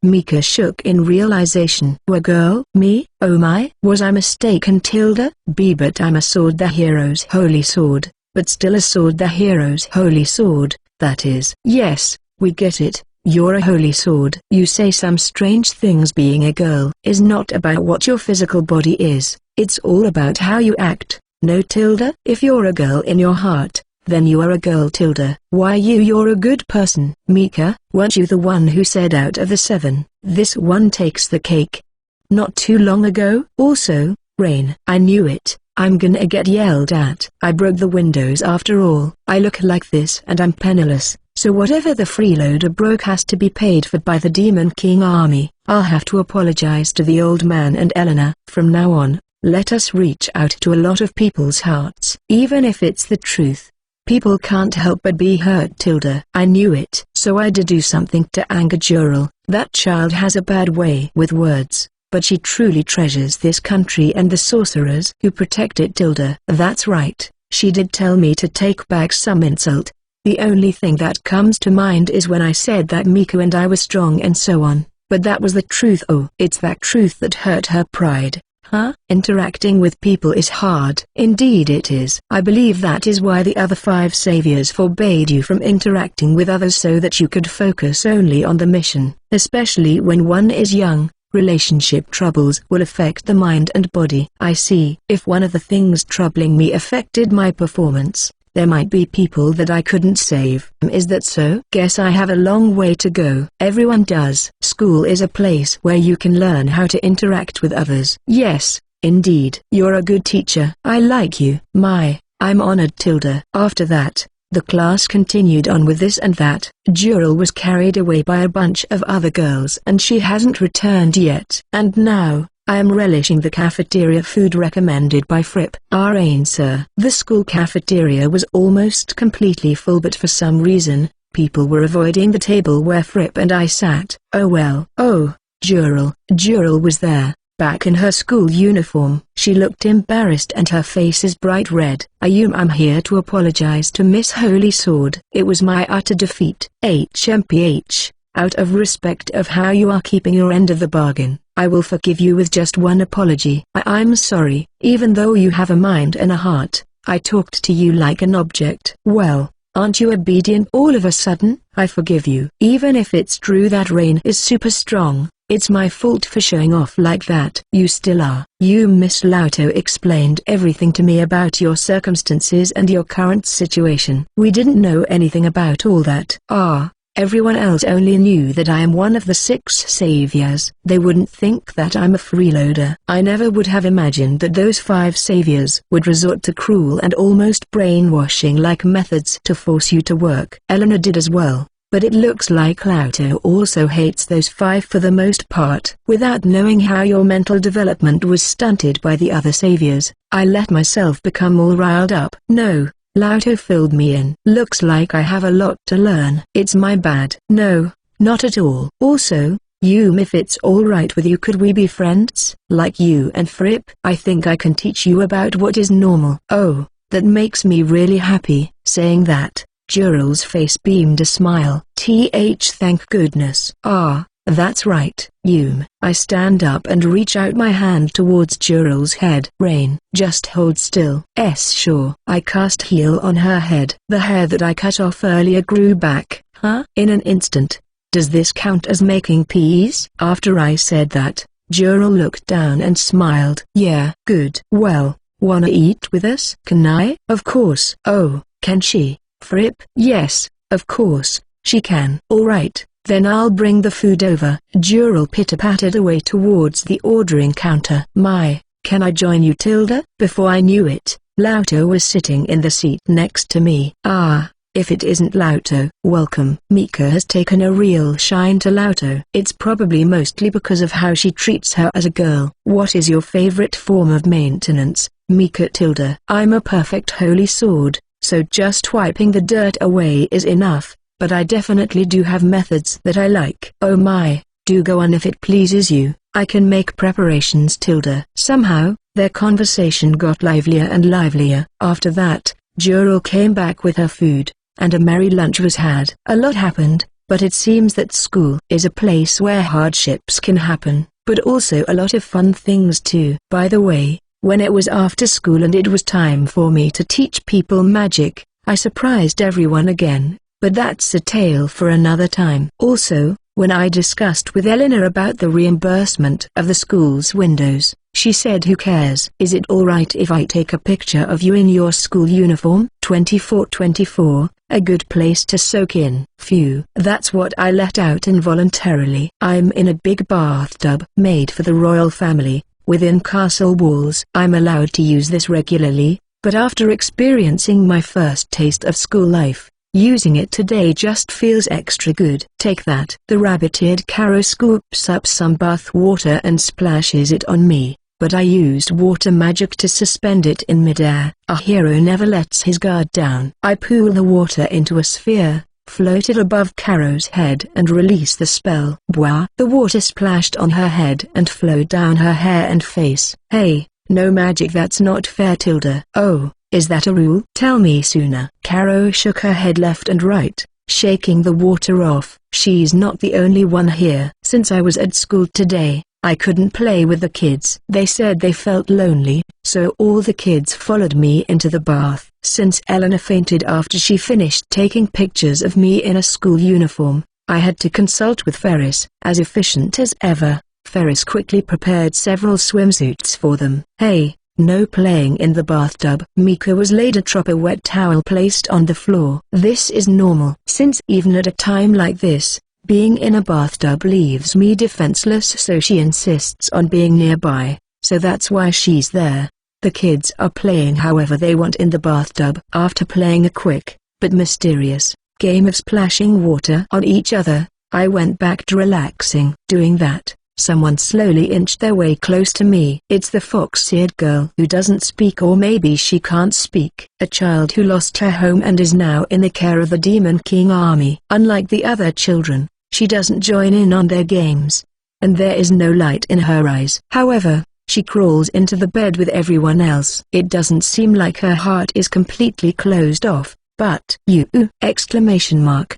Mika shook in realization. A girl? Me? Oh my? Was I mistaken? B, but I'm a sword, the hero's holy sword, but still a sword, the hero's holy sword, that is. Yes, we get it. You're a holy sword. You say some strange things. Being a girl is not about what your physical body is, it's all about how you act. No. If you're a girl in your heart, then you are a girl. Why you're a good person. Mika, weren't you the one who said out of the 7, this one takes the cake? Not too long ago? Also, Rain, I knew it. I'm gonna get yelled at. I broke the windows after all. I look like this and I'm penniless, so whatever the freeloader broke has to be paid for by the Demon King army. I'll have to apologize to the old man and Elena. From now on, let us reach out to a lot of people's hearts. Even if it's the truth, people can't help but be hurt. I knew it. So I did do something to anger Jural. That child has a bad way with words, but she truly treasures this country and the sorcerers who protect it. That's right, she did tell me to take back some insult. The only thing that comes to mind is when I said that Mika and I were strong and so on, but that was the truth. Oh, it's that truth that hurt her pride. Huh? Interacting with people is hard. Indeed it is. I believe that is why the other 5 saviors forbade you from interacting with others, so that you could focus only on the mission. Especially when one is young, relationship troubles will affect the mind and body. I see. If one of the things troubling me affected my performance, there might be people that I couldn't save. Is that so? Guess I have a long way to go. Everyone does. School is a place where you can learn how to interact with others. Yes, indeed. You're a good teacher. I like you. I'm honored. After that, the class continued on with this and that. Jural was carried away by a bunch of other girls and she hasn't returned yet. And now, I am relishing the cafeteria food recommended by Fripp. Our answer. The school cafeteria was almost completely full, but for some reason, People were avoiding the table where Fripp and I sat. Oh well. Oh, Jural was there, back in her school uniform. She looked embarrassed and her face is bright red. I'm here to apologize to Miss Holy Sword. It was my utter defeat. HMPH, out of respect of how you are keeping your end of the bargain, I will forgive you with just one apology. I'm sorry, even though you have a mind and a heart, I talked to you like an object. Well, aren't you obedient all of a sudden? I forgive you. Even if it's true that Rain is super strong, it's my fault for showing off like that. You still are. You Miss Lauto explained everything to me about your circumstances and your current situation. We didn't know anything about all that. Everyone else only knew that I am one of the 6 saviors. They wouldn't think that I'm a freeloader. I never would have imagined that those 5 saviors would resort to cruel and almost brainwashing-like methods to force you to work. Eleanor did as well, but it looks like Lauto also hates those 5 for the most part. Without knowing how your mental development was stunted by the other saviors, I let myself become all riled up. No. Lauto filled me in. Looks like I have a lot to learn. It's my bad. No, not at all. Also, if it's alright with you, could we be friends? Like you and Fripp? I think I can teach you about what is normal. Oh, that makes me really happy. Saying that, Jural's face beamed a smile. Thank goodness. That's right. I stand up and reach out my hand towards Jural's head. Rain, just hold still. Sure. I cast heal on her head. The hair that I cut off earlier grew back. In an instant. Does this count as making peace? After I said that, Jural looked down and smiled. Yeah. Good. Well, wanna eat with us? Can I? Of course. Oh, can she? Fripp? Yes, of course, she can. Alright. Then I'll bring the food over. Jural pitter-pattered away towards the ordering counter. Can I join you, Tilda? Before I knew it, Lauto was sitting in the seat next to me. If it isn't Lauto. Welcome. Mika has taken a real shine to Lauto. It's probably mostly because of how she treats her as a girl. What is your favorite form of maintenance, Mika? Tilda. I'm a perfect holy sword, so just wiping the dirt away is enough. But I definitely do have methods that I like. Oh my, do go on if it pleases you. I can make preparations. Tilda. Somehow, their conversation got livelier and livelier. After that, Jural came back with her food, and a merry lunch was had. A lot happened, but it seems that school is a place where hardships can happen, but also a lot of fun things too. By the way, when it was after school and it was time for me to teach people magic, I surprised everyone again. But that's a tale for another time. Also, when I discussed with Eleanor about the reimbursement of the school's windows, she said, who cares? Is it alright if I take a picture of you in your school uniform? 24, a good place to soak in. Phew. That's what I let out involuntarily. I'm in a big bathtub made for the royal family, within castle walls. I'm allowed to use this regularly, but after experiencing my first taste of school life, using it today just feels extra good. Take that. The rabbit-eared Caro scoops up some bath water and splashes it on me, but I used water magic to suspend it in midair. A hero never lets his guard down. I pool the water into a sphere, float it above Caro's head and release the spell. Bwah! The water splashed on her head and flowed down her hair and face. Hey, no magic, that's not fair. Tilda. Oh. Is that a rule? Tell me sooner. Caro shook her head left and right, shaking the water off. She's not the only one here. Since I was at school today, I couldn't play with the kids. They said they felt lonely, so all the kids followed me into the bath. Since Eleanor fainted after she finished taking pictures of me in a school uniform, I had to consult with Ferris. As efficient as ever, Ferris quickly prepared several swimsuits for them. Hey. No playing in the bathtub. Mika was laid atop a wet towel placed on the floor. This is normal. Since even at a time like this, being in a bathtub leaves me defenseless, so she insists on being nearby, so that's why she's there. The kids are playing however they want in the bathtub. After playing a quick, but mysterious, game of splashing water on each other, I went back to relaxing. Doing that, Someone slowly inched their way close to me. It's the fox-eared girl who doesn't speak, or maybe she can't speak. A child who lost her home and is now in the care of the Demon King army. Unlike the other children, she doesn't join in on their games. And there is no light in her eyes. However, she crawls into the bed with everyone else. It doesn't seem like her heart is completely closed off, but exclamation mark.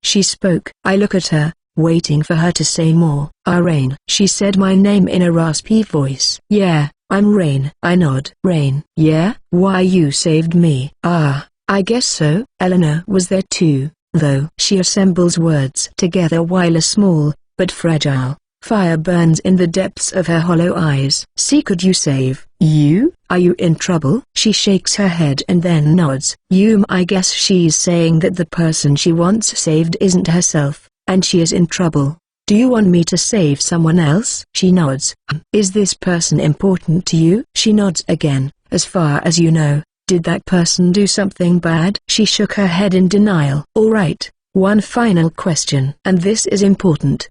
She spoke. I look at her, waiting for her to say more. Rain. She said my name in a raspy voice. Yeah, I'm Rain. I nod. Rain. Yeah? Why, you saved me. Ah, I guess so. Eleanor was there too, though. She assembles words together while a small, but fragile, fire burns in the depths of her hollow eyes. See, could you save you? Are you in trouble? She shakes her head and then nods. I guess she's saying that the person she wants saved isn't herself, and she is in trouble. Do you want me to save someone else? She nods. Is this person important to you? She nods again. As far as you know, did that person do something bad? She shook her head in denial. All right. One final question. And this is important.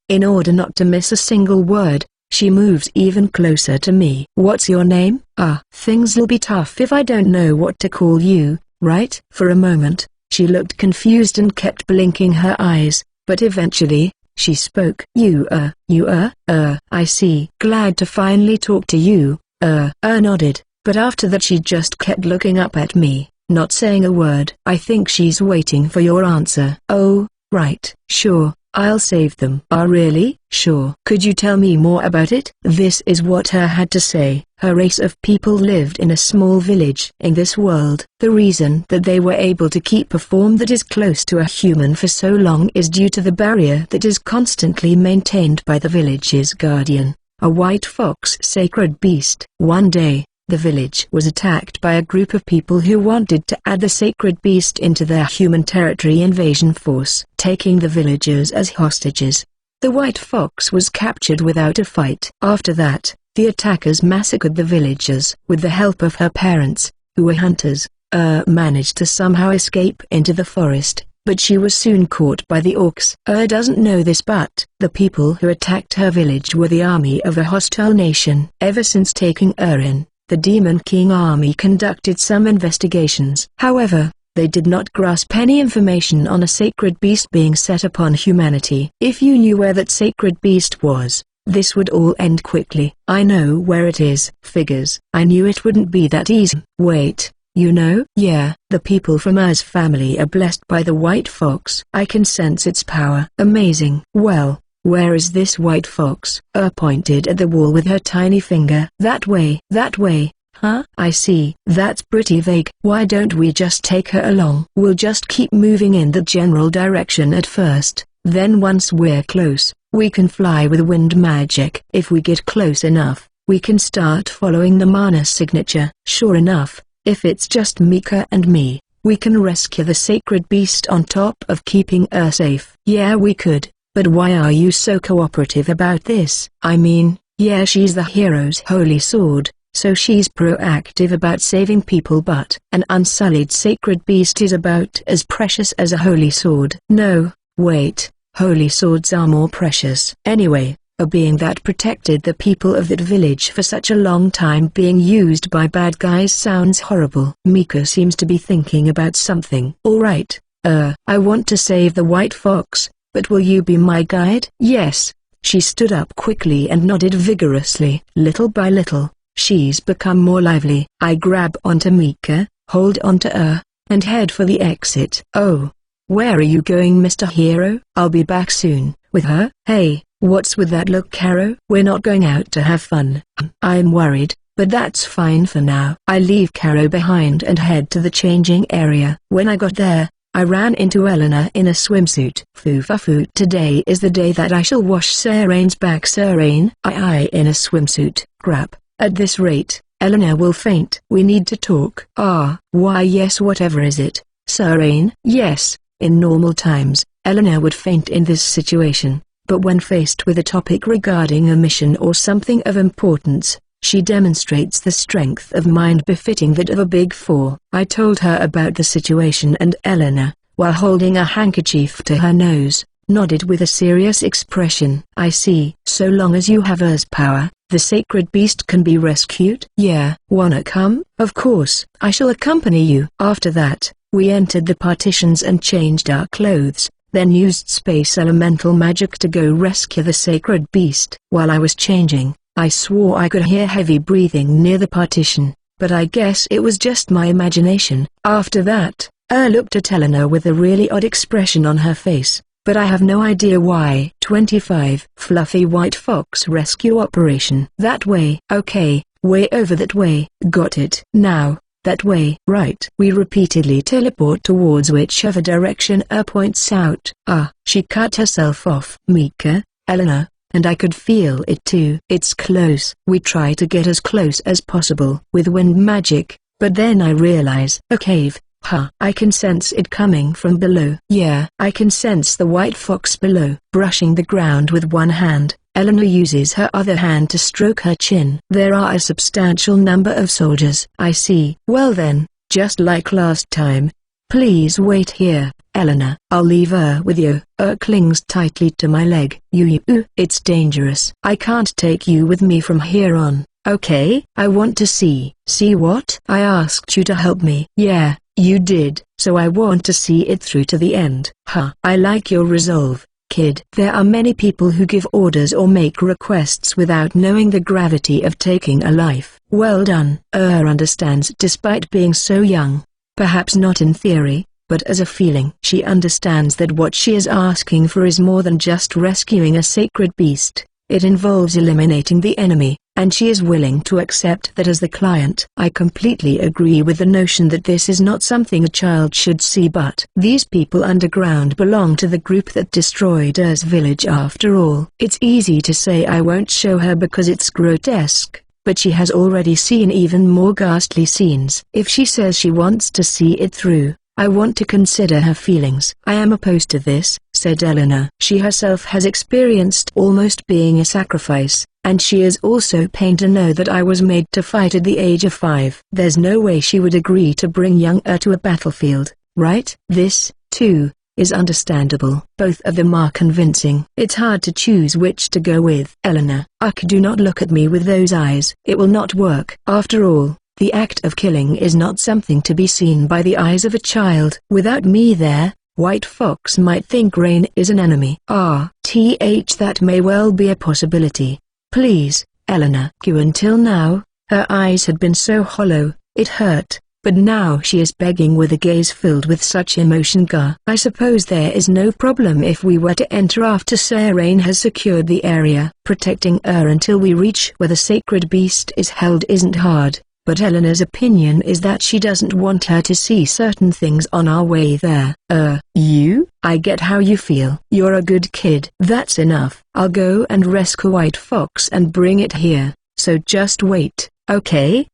In order not to miss a single word, she moves even closer to me. What's your name? Things'll be tough if I don't know what to call you, right? For a moment, she looked confused and kept blinking her eyes, but eventually, she spoke. I see. Glad to finally talk to you. Nodded, but after that she just kept looking up at me, not saying a word. I think she's waiting for your answer. Oh, right. Sure, I'll save them. Really? Sure. Could you tell me more about it? This is what her had to say. Her race of people lived in a small village in this world. The reason that they were able to keep a form that is close to a human for so long is due to the barrier that is constantly maintained by the village's guardian, a white fox sacred beast. One day, the village was attacked by a group of people who wanted to add the sacred beast into their human territory invasion force, taking the villagers as hostages. The white fox was captured without a fight. After that, the attackers massacred the villagers. With the help of her parents, who were hunters, managed to somehow escape into the forest, but she was soon caught by the orcs. Doesn't know this, but the people who attacked her village were the army of a hostile nation. Ever since taking in, the Demon King army conducted some investigations. However, they did not grasp any information on a sacred beast being set upon humanity. If you knew where that sacred beast was, this would all end quickly. I know where it is. Figures. I knew it wouldn't be that easy. Wait, you know? Yeah, the people from Ur's family are blessed by the white fox. I can sense its power. Amazing. Well, where is this white fox? Pointed at the wall with her tiny finger. That way. That way. I see. That's pretty vague. Why don't we just take her along? We'll just keep moving in the general direction at first, then once we're close, we can fly with wind magic. If we get close enough, we can start following the mana signature. Sure enough, if it's just Mika and me, we can rescue the sacred beast on top of keeping her safe. Yeah, we could, but why are you so cooperative about this? I mean, yeah, she's the hero's holy sword, so she's proactive about saving people, but an unsullied sacred beast is about as precious as a holy sword. No, wait, holy swords are more precious. Anyway, a being that protected the people of that village for such a long time being used by bad guys sounds horrible. Mika seems to be thinking about something. Alright, I want to save the white fox, but will you be my guide? Yes. She stood up quickly and nodded vigorously. Little by little, she's become more lively. I grab onto Mika, hold onto her, and head for the exit. Oh. Where are you going, Mr. Hero? I'll be back soon. With her? Hey, what's with that look, Caro? We're not going out to have fun. I'm worried, but that's fine for now. I leave Caro behind and head to the changing area. When I got there, I ran into Eleanor in a swimsuit. Foo-fa-foo. Today is the day that I shall wash Serain's back. Serain? I in a swimsuit. Crap. At this rate, Eleanor will faint. We need to talk. Why yes, whatever is it? Serain? Yes, in normal times, Eleanor would faint in this situation, but when faced with a topic regarding a mission or something of importance, she demonstrates the strength of mind befitting that of a Big Four. I told her about the situation, and Eleanor, while holding a handkerchief to her nose, nodded with a serious expression. I see. So long as you have Ur's power, the sacred beast can be rescued? Yeah. Wanna come? Of course. I shall accompany you. After that, we entered the partitions and changed our clothes, then used space elemental magic to go rescue the sacred beast. While I was changing, I swore I could hear heavy breathing near the partition, but I guess it was just my imagination. After that, looked at Eleanor with a really odd expression on her face, but I have no idea why. 25. Fluffy White Fox Rescue Operation. That way. Okay, way over that way. Got it. Now, that way. Right. We repeatedly teleport towards whichever direction points out. She cut herself off. Mika, Eleanor, and I could feel it too. It's close. We try to get as close as possible with wind magic, but then I realize a cave. I can sense it coming from below. Yeah, I can sense the white fox below. Brushing the ground with one hand, Eleanor uses her other hand to stroke her chin. There are a substantial number of soldiers. I see. Well then, just like last time. Please wait here, Eleanor. I'll leave her with you. Clings tightly to my leg. It's dangerous. I can't take you with me from here on. Okay? I want to see. See what? I asked you to help me. Yeah, you did, so I want to see it through to the end. I like your resolve, kid. There are many people who give orders or make requests without knowing the gravity of taking a life. Well done. Understands despite being so young. Perhaps not in theory, but as a feeling. She understands that what she is asking for is more than just rescuing a sacred beast. It involves eliminating the enemy, and she is willing to accept that as the client. I completely agree with the notion that this is not something a child should see, but these people underground belong to the group that destroyed Ur's village after all. It's easy to say I won't show her because it's grotesque, but she has already seen even more ghastly scenes. If she says she wants to see it through, I want to consider her feelings. I am opposed to this, said Eleanor. She herself has experienced almost being a sacrifice, and she is also pained to know that I was made to fight at the age of 5. There's no way she would agree to bring young to a battlefield, right? This, too, is understandable. Both of them are convincing. It's hard to choose which to go with. Eleanor, do not look at me with those eyes. It will not work. After all, the act of killing is not something to be seen by the eyes of a child. Without me there, White Fox might think Rain is an enemy. That may well be a possibility. Please, Eleanor. Until now, her eyes had been so hollow, it hurt, but now she is begging with a gaze filled with such emotion. I suppose there is no problem if we were to enter after Sir Rain has secured the area. Protecting her until we reach where the sacred beast is held isn't hard. But Eleanor's opinion is that she doesn't want her to see certain things on our way there. I get how you feel. You're a good kid. That's enough. I'll go and rescue White Fox and bring it here, so just wait, okay?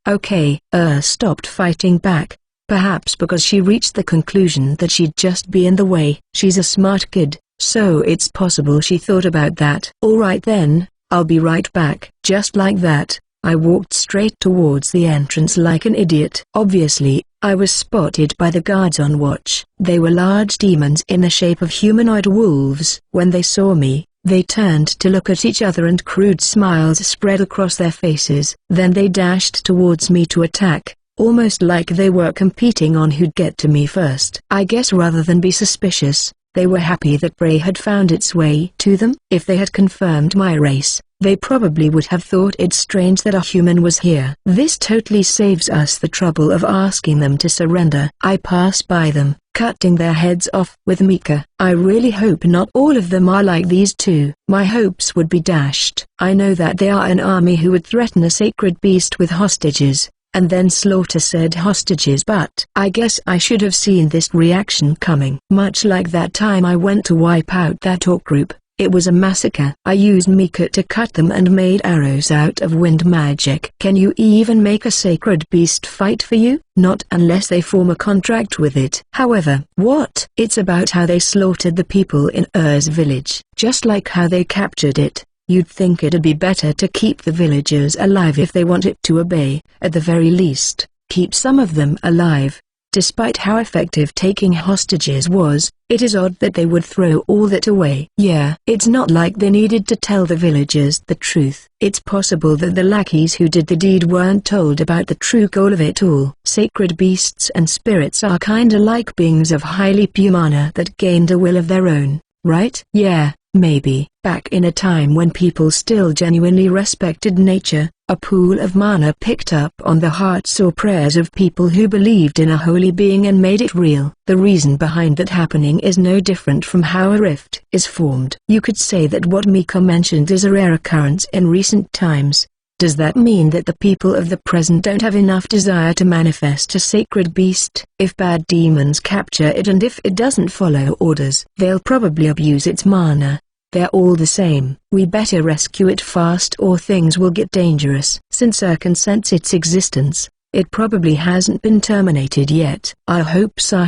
Stopped fighting back, perhaps because she reached the conclusion that she'd just be in the way. She's a smart kid, so it's possible she thought about that. Alright then, I'll be right back. Just like that, I walked straight towards the entrance like an idiot. Obviously, I was spotted by the guards on watch. They were large demons in the shape of humanoid wolves. When they saw me, they turned to look at each other and crude smiles spread across their faces. Then they dashed towards me to attack, almost like they were competing on who'd get to me first. I guess rather than be suspicious, they were happy that prey had found its way to them. If they had confirmed my race, they probably would have thought it strange that a human was here. This totally saves us the trouble of asking them to surrender. I pass by them, cutting their heads off with Mika. I really hope not all of them are like these two. My hopes would be dashed. I know that they are an army who would threaten a sacred beast with hostages, and then slaughter said hostages, but I guess I should have seen this reaction coming. Much like that time I went to wipe out that orc group. It was a massacre. I used Mika to cut them and made arrows out of wind magic. Can you even make a sacred beast fight for you? Not unless they form a contract with it. However, what? It's about how they slaughtered the people in Ur's village. Just like how they captured it. You'd think it'd be better to keep the villagers alive if they want it to obey. At the very least, keep some of them alive. Despite how effective taking hostages was, it is odd that they would throw all that away. Yeah, it's not like they needed to tell the villagers the truth. It's possible that the lackeys who did the deed weren't told about the true goal of it all. Sacred beasts and spirits are kinda like beings of highly pure mana that gained a will of their own, right? Yeah, maybe. Back in a time when people still genuinely respected nature, a pool of mana picked up on the hearts or prayers of people who believed in a holy being and made it real. The reason behind that happening is no different from how a rift is formed. You could say that what Mika mentioned is a rare occurrence in recent times. Does that mean that the people of the present don't have enough desire to manifest a sacred beast? If bad demons capture it and if it doesn't follow orders, they'll probably abuse its mana. They're all the same. We better rescue it fast or things will get dangerous. Since I can sense its existence, it probably hasn't been terminated yet. I hope so.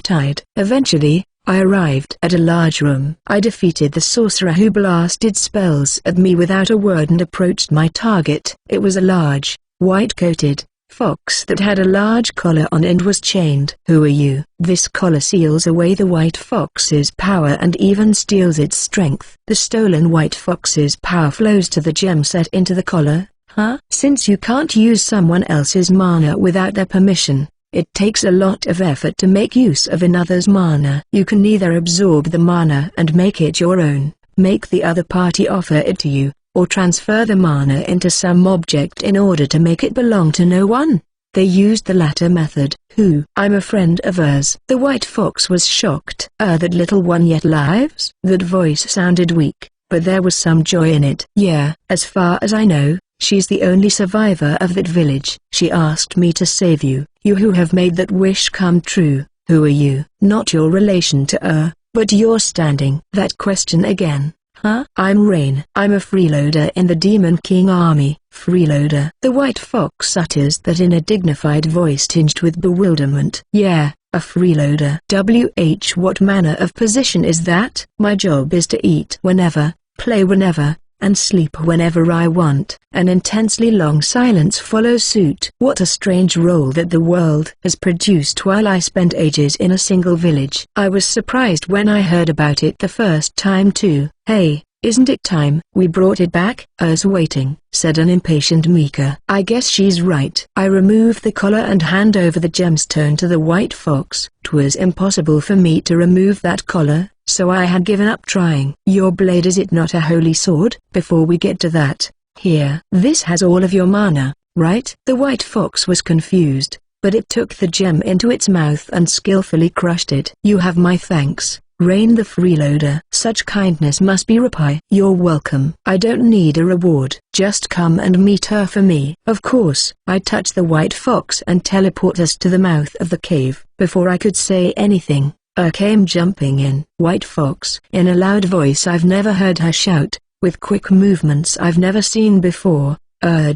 Eventually, I arrived at a large room. I defeated the sorcerer who blasted spells at me without a word and approached my target. It was a large, white-coated fox that had a large collar on and was chained. Who are you? This collar seals away the white fox's power and even steals its strength. The stolen white fox's power flows to the gem set into the collar. Huh? Since you can't use someone else's mana without their permission, it takes a lot of effort to make use of another's mana. You can either absorb the mana and make it your own, make the other party offer it to you, or transfer the mana into some object in order to make it belong to no one. They used the latter method. Who? I'm a friend of hers. The white fox was shocked. That little one yet lives? That voice sounded weak, but there was some joy in it. Yeah, as far as I know, she's the only survivor of that village. She asked me to save you, you who have made that wish come true. Who are you? Not your relation to her, but your standing. That question again. Huh? I'm Rain. I'm a freeloader in the Demon King army. Freeloader. The white fox utters that in a dignified voice tinged with bewilderment. Yeah, a freeloader. What manner of position is that? My job is to eat whenever, play whenever, and sleep whenever I want. An intensely long silence follows suit. What a strange role that the world has produced while I spent ages in a single village. I was surprised when I heard about it the first time too. Hey, isn't it time we brought it back? Waiting, said an impatient Mika. I guess she's right. I remove the collar and hand over the gemstone to the white fox. 'Twas impossible for me to remove that collar, so I had given up trying. Your blade, is it not a holy sword? Before we get to that, here. This has all of your mana, right? The white fox was confused, but it took the gem into its mouth and skillfully crushed it. You have my thanks, Rain the freeloader. Such kindness must be repaid. You're welcome. I don't need a reward. Just come and meet her for me. Of course. I touch the white fox and teleport us to the mouth of the cave. Before I could say anything, came jumping in. White fox. In a loud voice I've never heard her shout, with quick movements I've never seen before,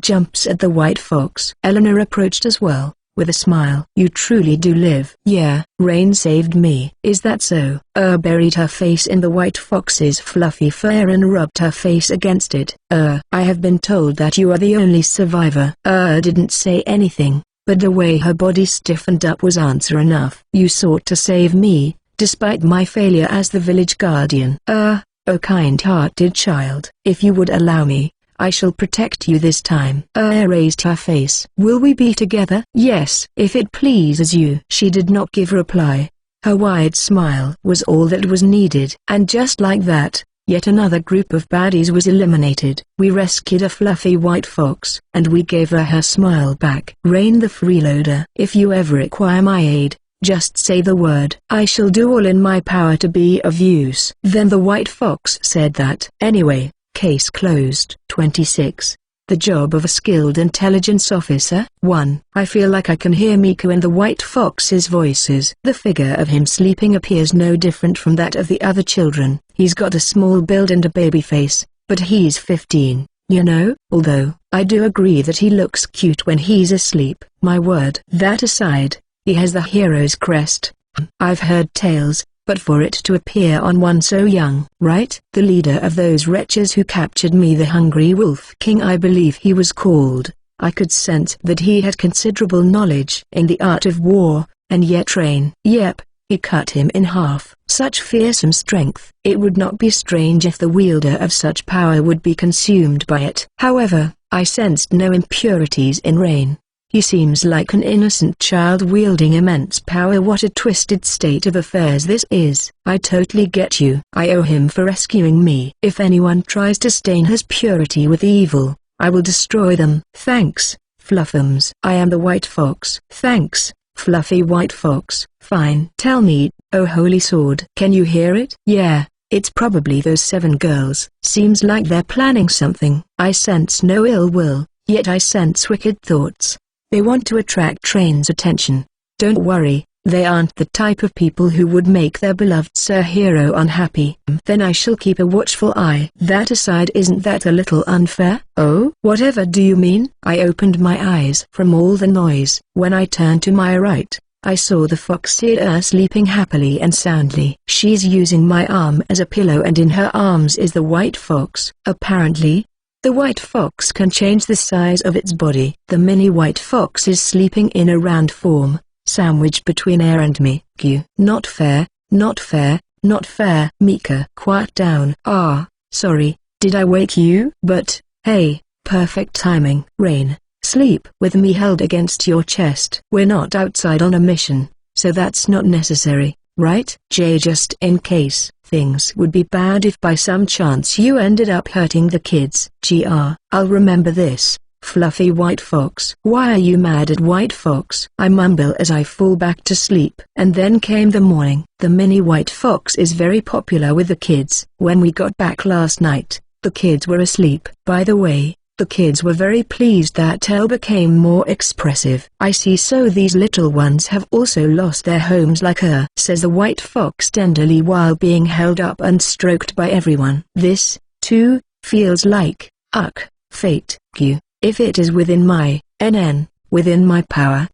jumps at the white fox. Eleanor approached as well, with a smile. You truly do live. Yeah, Rain saved me. Is that so? Buried her face in the white fox's fluffy fur and rubbed her face against it. I have been told that you are the only survivor. Didn't say anything, but the way her body stiffened up was answer enough. You sought to save me, despite my failure as the village guardian. Oh kind-hearted child. If you would allow me, I shall protect you this time. Raised her face. Will we be together? Yes, if it pleases you. She did not give reply. Her wide smile was all that was needed. And just like that, yet another group of baddies was eliminated. We rescued a fluffy white fox, and we gave her her smile back. Rain the freeloader. If you ever require my aid, just say the word. I shall do all in my power to be of use. Then the white fox said that. Anyway. Case closed. 26. The job of a skilled intelligence officer. 1. I feel like I can hear Mika and the white fox's voices. The figure of him sleeping appears no different from that of the other children. He's got a small build and a baby face, but he's 15, you know? Although, I do agree that he looks cute when he's asleep. My word. That aside, he has the hero's crest. I've heard tales, but for it to appear on one so young. Right? The leader of those wretches who captured me, the Hungry Wolf King I believe he was called. I could sense that he had considerable knowledge in the art of war, And yet Rain. Yep, he cut him in half. Such fearsome strength. It would not be strange if the wielder of such power would be consumed by it. However, I sensed no impurities in Rain. He seems like an innocent child wielding immense power. What a twisted state of affairs this is. I totally get you. I owe him for rescuing me. If anyone tries to stain his purity with evil, I will destroy them. Thanks, Fluffums. I am the White Fox. Thanks, Fluffy White Fox. Fine. Tell me, oh holy sword. Can you hear it? Yeah. It's probably those 7 girls. Seems like they're planning something. I sense no ill will, yet I sense wicked thoughts. They want to attract Rain's attention. Don't worry, they aren't the type of people who would make their beloved Sir Hero unhappy. Then I shall keep a watchful eye. That aside, isn't that a little unfair? Oh? Whatever do you mean? I opened my eyes from all the noise. When I turned to my right, I saw the foxeer sleeping happily and soundly. She's using my arm as a pillow, and in her arms is the White Fox. Apparently, the White Fox can change the size of its body. The mini White Fox is sleeping in a round form, sandwiched between air and me. Not fair, not fair, not fair. Mika, quiet down. Ah, sorry, did I wake you? But, hey, perfect timing. Rain, sleep with me held against your chest. We're not outside on a mission, so that's not necessary, right? Jay, just in case. Things would be bad if by some chance you ended up hurting the kids. I'll remember this, Fluffy White Fox. Why are you mad at White Fox? I mumble as I fall back to sleep. And then came the morning. The mini White Fox is very popular with the kids. When we got back last night, the kids were asleep. By the way, the kids were very pleased that Elle became more expressive. I see, so these little ones have also lost their homes like her, says the White Fox tenderly while being held up and stroked by everyone. This, too, feels like, fate. If it is within my, within my power,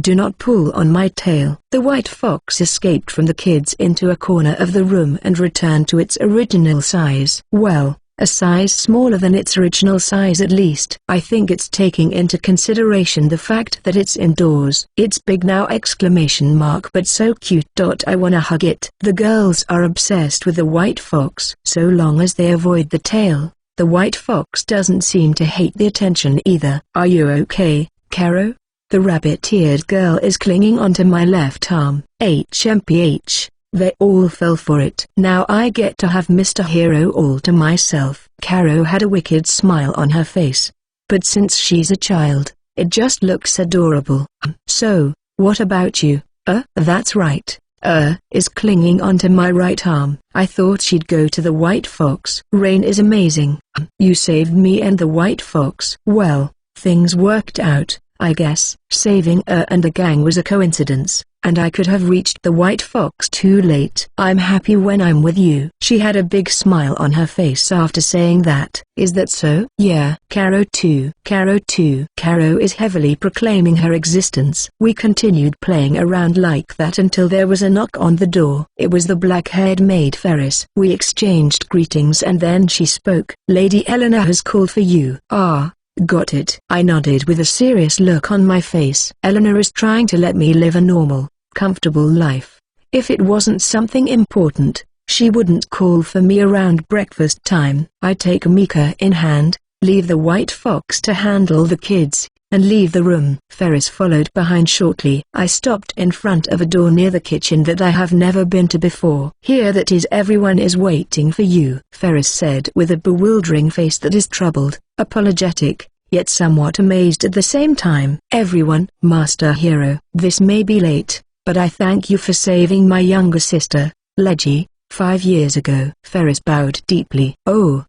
do not pull on my tail. The White Fox escaped from the kids into a corner of the room and returned to its original size. Well, a size smaller than its original size at least. I think it's taking into consideration the fact that it's indoors. It's big now, ! But so cute. I wanna hug it. The girls are obsessed with the White Fox. So long as they avoid the tail, the White Fox doesn't seem to hate the attention either. Are you okay, Caro? The rabbit-eared girl is clinging onto my left arm. HMPH. They all fell for it. Now I get to have Mr. Hero all to myself. Caro had a wicked smile on her face. But since she's a child, it just looks adorable. So, what about you? That's right. Is clinging onto my right arm. I thought she'd go to the White Fox. Rain is amazing. You saved me and the White Fox. Well, things worked out, I guess. Saving and the gang was a coincidence, and I could have reached the White Fox too late. I'm happy when I'm with you. She had a big smile on her face after saying that. Is that so? Yeah. Caro too. Caro too. Caro is heavily proclaiming her existence. We continued playing around like that until there was a knock on the door. It was the black-haired maid Ferris. We exchanged greetings and then she spoke. Lady Eleanor has called for you. Ah. Got it. I nodded with a serious look on my face. Eleanor is trying to let me live a normal, comfortable life. If it wasn't something important, she wouldn't call for me around breakfast time. I take Mika in hand, leave the White Fox to handle the kids, and leave the room. Ferris followed behind shortly. I stopped in front of a door near the kitchen that I have never been to before. Here that is, everyone is waiting for you, Ferris said with a bewildering face that is troubled, apologetic, yet somewhat amazed at the same time. Everyone, Master Hero. This may be late, but I thank you for saving my younger sister, Leggy, 5 years ago. Ferris bowed deeply. Oh,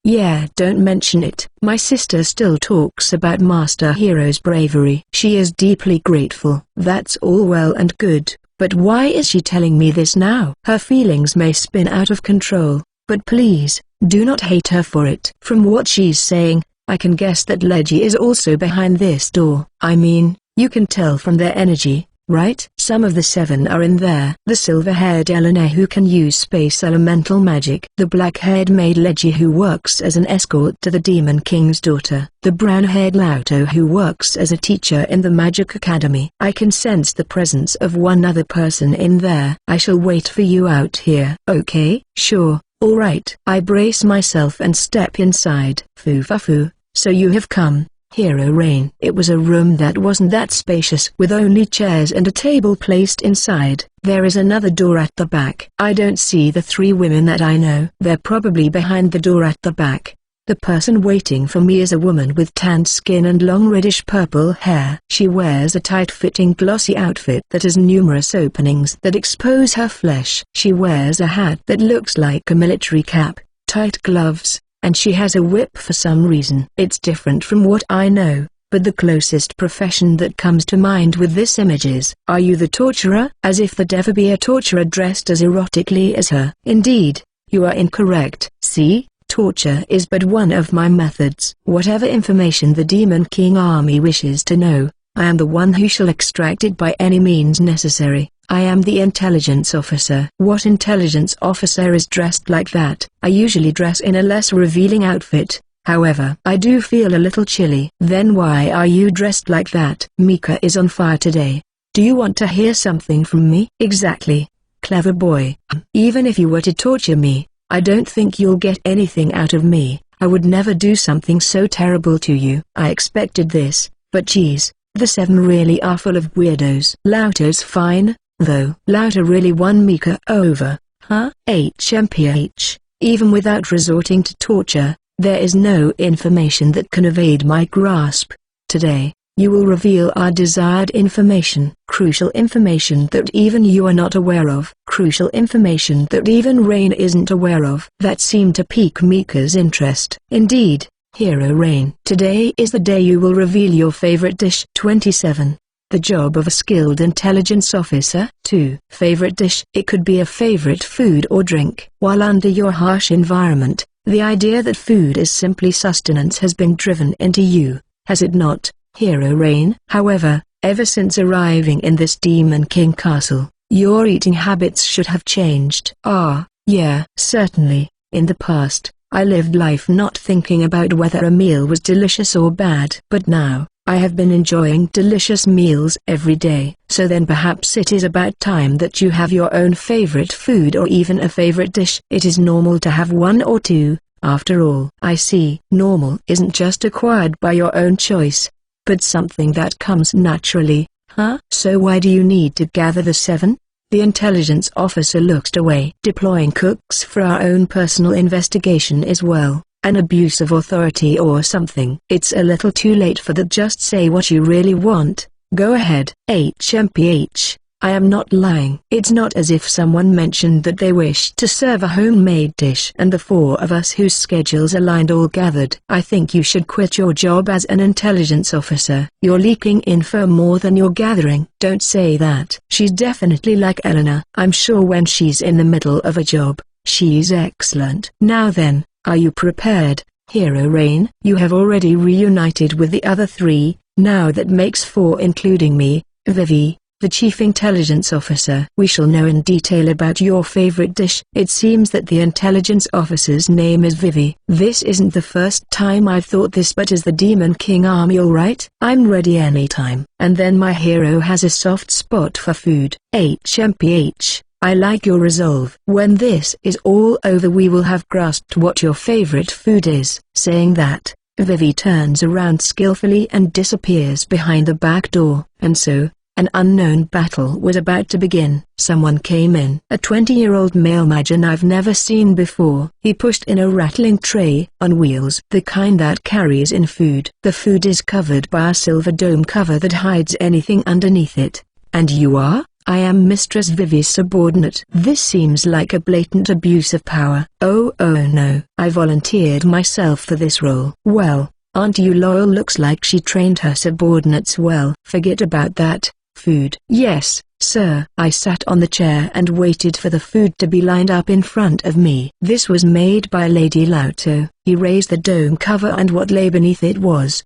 yeah, don't mention it. My sister still talks about Master Hero's bravery. She is deeply grateful. That's all well and good, but why is she telling me this now? Her feelings may spin out of control, but please, do not hate her for it. From what she's saying, I can guess that Leggy is also behind this door. I mean, you can tell from their energy, right? Some of the 7 are in there. The silver-haired Elena who can use space elemental magic. The black-haired maid Leggy who works as an escort to the Demon King's daughter. The brown-haired Lauto who works as a teacher in the Magic Academy. I can sense the presence of one other person in there. I shall wait for you out here. Okay, sure, alright. I brace myself and step inside. Foo-fa-foo, so you have come. Hero Rain. It was a room that wasn't that spacious with only chairs and a table placed inside. There is another door at the back. I don't see the 3 women that I know. They're probably behind the door at the back. The person waiting for me is a woman with tanned skin and long reddish purple hair. She wears a tight-fitting glossy outfit that has numerous openings that expose her flesh. She wears a hat that looks like a military cap, tight gloves, and she has a whip for some reason. It's different from what I know, but the closest profession that comes to mind with this image is, are you the torturer? As if there'd ever be a torturer dressed as erotically as her. Indeed, you are incorrect. See? Torture is but one of my methods. Whatever information the Demon King army wishes to know, I am the one who shall extract it by any means necessary. I am the intelligence officer. What intelligence officer is dressed like that? I usually dress in a less revealing outfit. However, I do feel a little chilly. Then why are you dressed like that? Mika is on fire today. Do you want to hear something from me? Exactly. Clever boy. Even if you were to torture me, I don't think you'll get anything out of me. I would never do something so terrible to you. I expected this, but geez, the 7 really are full of weirdos. Lauto's fine, though. Lauto really won Mika over, huh? HMPH. Even without resorting to torture, there is no information that can evade my grasp. Today, you will reveal our desired information. Crucial information that even you are not aware of. Crucial information that even Rain isn't aware of. That seemed to pique Mika's interest. Indeed, Hero Rain. Today is the day you will reveal your favorite dish. 27. The job of a skilled intelligence officer. 2. Favorite dish. It could be a favorite food or drink. While under your harsh environment, the idea that food is simply sustenance has been driven into you, has it not, Hero Rain? However, ever since arriving in this Demon King castle, your eating habits should have changed. Ah, yeah, certainly. In the past, I lived life not thinking about whether a meal was delicious or bad. But now, I have been enjoying delicious meals every day. So then perhaps it is about time that you have your own favorite food or even a favorite dish. It is normal to have 1 or 2, after all. I see. Normal isn't just acquired by your own choice, but something that comes naturally, huh? So why do you need to gather the 7? The intelligence officer looked away. Deploying cooks for our own personal investigation is, well, an abuse of authority or something. It's a little too late for that. Just say what you really want. Go ahead. HMPH. I am not lying. It's not as if someone mentioned that they wished to serve a homemade dish and the 4 of us whose schedules aligned all gathered. I think you should quit your job as an intelligence officer. You're leaking info more than you're gathering. Don't say that. She's definitely like Elena. I'm sure when she's in the middle of a job, she's excellent. Now then, are you prepared, Hero Rain? You have already reunited with the other 3, now that makes 4 including me, Vivi, the Chief Intelligence Officer. We shall know in detail about your favorite dish. It seems that the intelligence officer's name is Vivi. This isn't the first time I've thought this, but is the Demon King army alright? I'm ready anytime. And then my hero has a soft spot for food. HMPH. I like your resolve. When this is all over we will have grasped what your favorite food is. Saying that, Vivi turns around skillfully and disappears behind the back door. And so, an unknown battle was about to begin. Someone came in. A 20-year-old male Magian I've never seen before. He pushed in a rattling tray, on wheels. The kind that carries in food. The food is covered by a silver dome cover that hides anything underneath it. And you are? I am Mistress Vivi's subordinate. This seems like a blatant abuse of power. Oh no. I volunteered myself for this role. Well, aren't you loyal? Looks like she trained her subordinates well. Forget about that. Food. Yes, sir. I sat on the chair and waited for the food to be lined up in front of me. This was made by Lady Lauto. He raised the dome cover and what lay beneath it was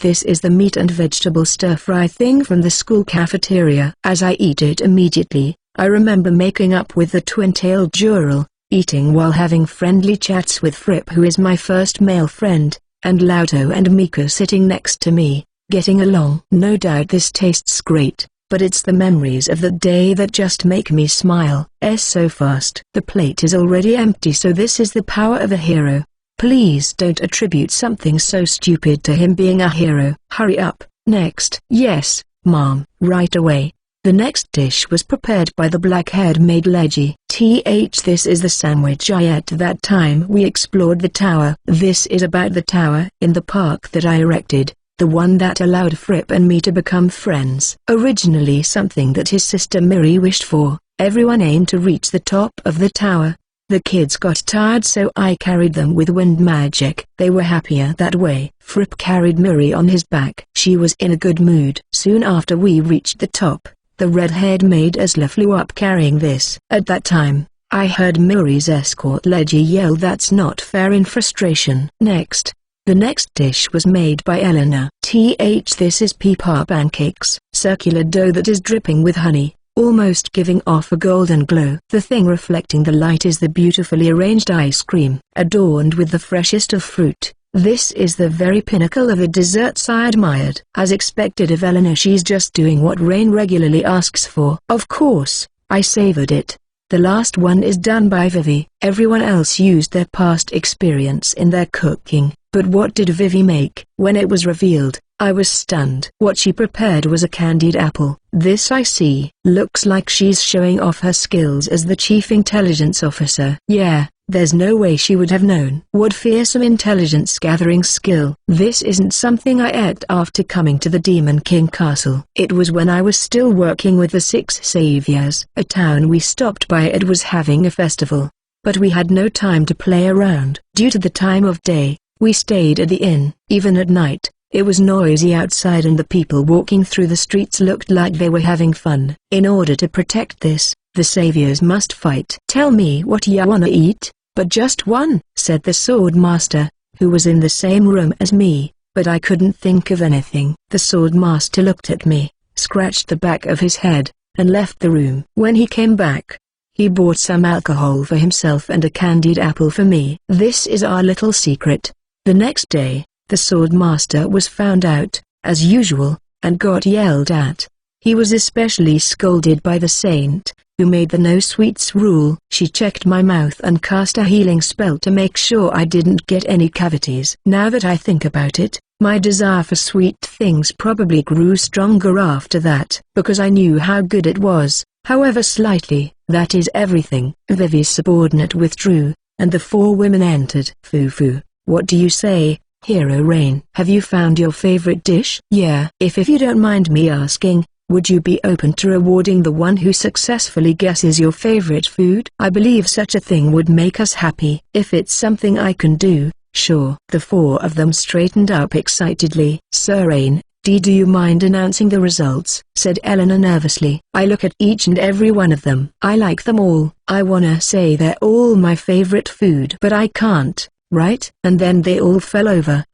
this is the meat and vegetable stir-fry thing from the school cafeteria. As I eat it immediately, I remember making up with the twin-tailed Dural, eating while having friendly chats with Fripp, who is my first male friend, and Lauto and Miko sitting next to me, getting along. No doubt this tastes great, but it's the memories of that day that just make me smile. So fast. The plate is already empty, so this is the power of a hero. Please don't attribute something so stupid to him being a hero. Hurry up. Next. Yes, Mom. Right away. The next dish was prepared by the black-haired maid Leggy. This is the sandwich I ate that time we explored the tower. This is about the tower in the park that I erected, the one that allowed Fripp and me to become friends. Originally something that his sister Miri wished for, everyone aimed to reach the top of the tower. The kids got tired, so I carried them with wind magic. They were happier that way. Fripp carried Miri on his back. She was in a good mood. Soon after we reached the top, the red-haired maid Esla flew up carrying this. At that time, I heard Miri's escort Leggy yell, "That's not fair," in frustration. Next. The next dish was made by Eleanor. This is peepar pancakes, circular dough that is dripping with honey, almost giving off a golden glow. The thing reflecting the light is the beautifully arranged ice cream, adorned with the freshest of fruit. This is the very pinnacle of the desserts I admired. As expected of Eleanor, she's just doing what Rain regularly asks for. Of course, I savored it. The last one is done by Vivi. Everyone else used their past experience in their cooking, but what did Vivi make? When it was revealed, I was stunned. What she prepared was a candied apple. This, I see, looks like she's showing off her skills as the chief intelligence officer. Yeah, there's no way she would have known. What fearsome intelligence gathering skill. This isn't something I ate after coming to the Demon King Castle. It was when I was still working with the Six Saviors. A town we stopped by, it was having a festival, but we had no time to play around. Due to the time of day, we stayed at the inn. Even at night, it was noisy outside and the people walking through the streets looked like they were having fun. In order to protect this, the saviors must fight. "Tell me what ya wanna eat, but just one," said the sword master, who was in the same room as me, but I couldn't think of anything. The sword master looked at me, scratched the back of his head, and left the room. When he came back, he bought some alcohol for himself and a candied apple for me. This is our little secret. The next day, the sword master was found out, as usual, and got yelled at. He was especially scolded by the saint, who made the no sweets rule. She checked my mouth and cast a healing spell to make sure I didn't get any cavities. Now that I think about it, my desire for sweet things probably grew stronger after that, because I knew how good it was, however slightly. That is everything. Vivi's subordinate withdrew, and the four women entered. "Fufu, what do you say, Hero Rain? Have you found your favorite dish?" "Yeah." If you don't mind me asking, would you be open to rewarding the one who successfully guesses your favorite food? I believe such a thing would make us happy. If it's something I can do, sure. The four of them straightened up excitedly. "Sir Rain, do you mind announcing the results?" said Eleanor nervously. I look at each and every one of them. I like them all. I wanna say they're all my favorite food, but I can't, right? And then they all fell over.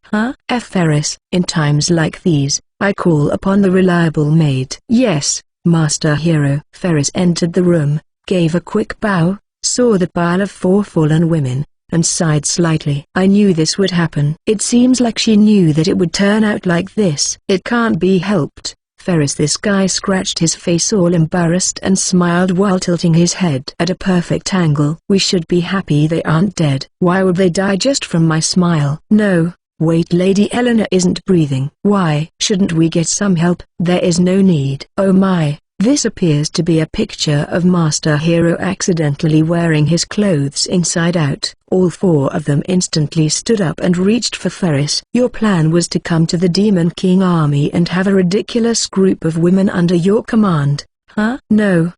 Ferris. In times like these, I call upon the reliable maid. "Yes, Master Hero." Ferris entered the room, gave a quick bow, saw the pile of four fallen women, and sighed slightly. I knew this would happen. It seems like she knew that it would turn out like this. It can't be helped. Ferris, this guy scratched his face all embarrassed and smiled while tilting his head at a perfect angle. "We should be happy they aren't dead. Why would they die just from my smile?" "No. Wait, Lady Eleanor isn't breathing." "Why? Shouldn't we get some help?" "There is no need." Oh my, this appears to be a picture of Master Hero accidentally wearing his clothes inside out. All four of them instantly stood up and reached for Ferris. "Your plan was to come to the Demon King army and have a ridiculous group of women under your command, huh?" "No,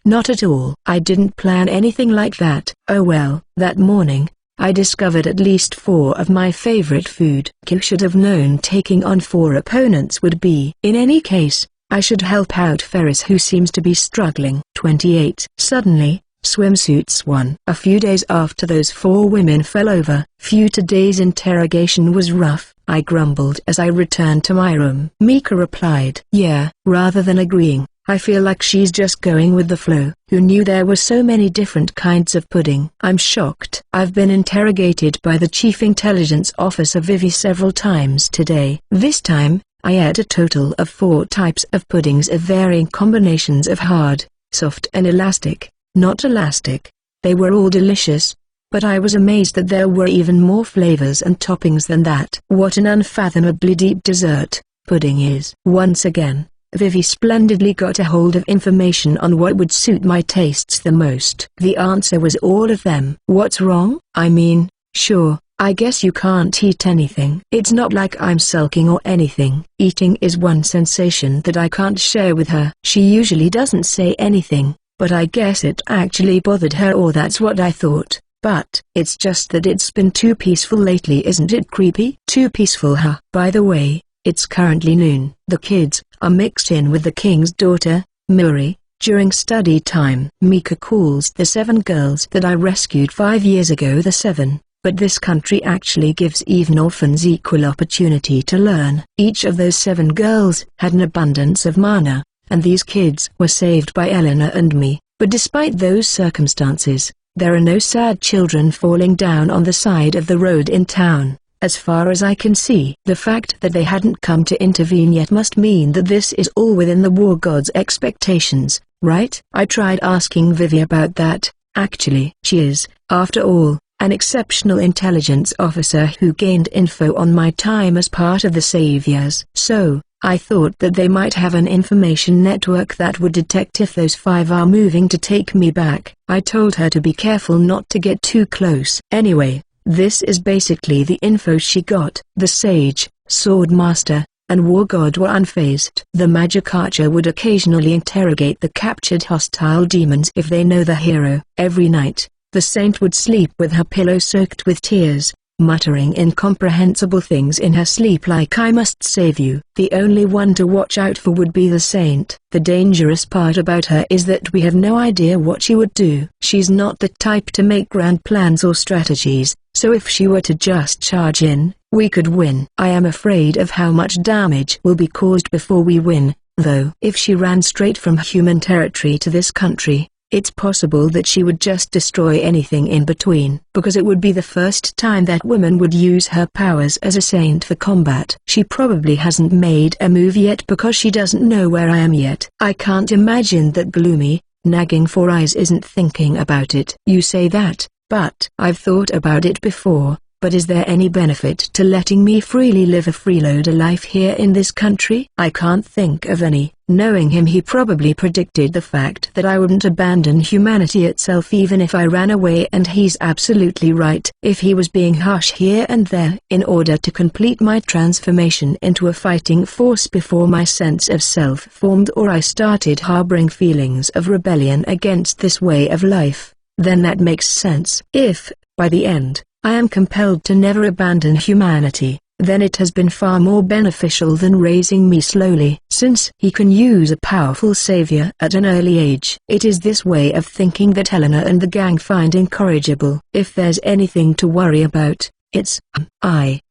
not at all. I didn't plan anything like that." "Oh well." That morning, I discovered at least four of my favorite food. Q should have known taking on four opponents would be. In any case, I should help out Ferris, who seems to be struggling. 28. Suddenly, swimsuits won. A few days after those 4 women fell over. Today's interrogation was rough, I grumbled as I returned to my room. Mika replied, yeah, rather than agreeing. I feel like she's just going with the flow. Who knew there were so many different kinds of pudding? I'm shocked. I've been interrogated by the Chief Intelligence Officer Vivi several times today. This time, I ate a total of 4 types of puddings of varying combinations of hard, soft and elastic. Not elastic. They were all delicious, but I was amazed that there were even more flavors and toppings than that. What an unfathomably deep dessert pudding is. Once again, Vivi splendidly got a hold of information on what would suit my tastes the most. The answer was all of them. What's wrong? I mean, sure, I guess you can't eat anything. It's not like I'm sulking or anything. Eating is one sensation that I can't share with her. She usually doesn't say anything, but I guess it actually bothered her, or that's what I thought. But it's just that it's been too peaceful lately. Isn't it creepy? Too peaceful, huh? By the way, it's currently noon. The kids are mixed in with the king's daughter, Muri, during study time. Mika calls the 7 girls that I rescued 5 years ago the 7, but this country actually gives even orphans equal opportunity to learn. Each of those 7 girls had an abundance of mana, and these kids were saved by Eleanor and me. But despite those circumstances, there are no sad children falling down on the side of the road in town. As far as I can see, the fact that they hadn't come to intervene yet must mean that this is all within the war god's expectations, right? I tried asking Vivi about that. Actually, she is, after all, an exceptional intelligence officer who gained info on my time as part of the Saviors. So, I thought that they might have an information network that would detect if those 5 are moving to take me back. I told her to be careful not to get too close. Anyway, this is basically the info she got. The sage, sword master, and war god were unfazed. The magic archer would occasionally interrogate the captured hostile demons if they know the hero. Every night, the saint would sleep with her pillow soaked with tears, muttering incomprehensible things in her sleep like, I must save you. The only one to watch out for would be the saint. The dangerous part about her is that we have no idea what she would do. She's not the type to make grand plans or strategies, so if she were to just charge in, we could win. I am afraid of how much damage will be caused before we win, though. If she ran straight from human territory to this country, it's possible that she would just destroy anything in between, because it would be the first time that woman would use her powers as a saint for combat. She probably hasn't made a move yet because she doesn't know where I am yet. I can't imagine that gloomy, nagging 4 Eyes isn't thinking about it. You say that, but I've thought about it before. But is there any benefit to letting me freely live a freeloader life here in this country? I can't think of any. Knowing him, he probably predicted the fact that I wouldn't abandon humanity itself even if I ran away, and he's absolutely right. If he was being harsh here and there in order to complete my transformation into a fighting force before my sense of self formed, or I started harboring feelings of rebellion against this way of life, then that makes sense. If, by the end, I am compelled to never abandon humanity, then it has been far more beneficial than raising me slowly. Since he can use a powerful savior at an early age, it is this way of thinking that Eleanor and the gang find incorrigible. If there's anything to worry about, it's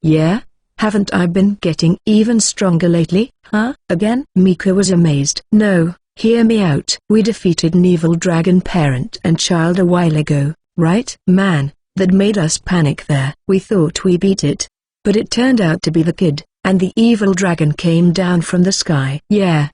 yeah? Haven't I been getting even stronger lately, huh? Again? Mika was amazed. No, hear me out. We defeated an evil dragon parent and child a while ago, right? Man, that made us panic there. We thought we beat it, but it turned out to be the kid, and the evil dragon came down from the sky. Yeah,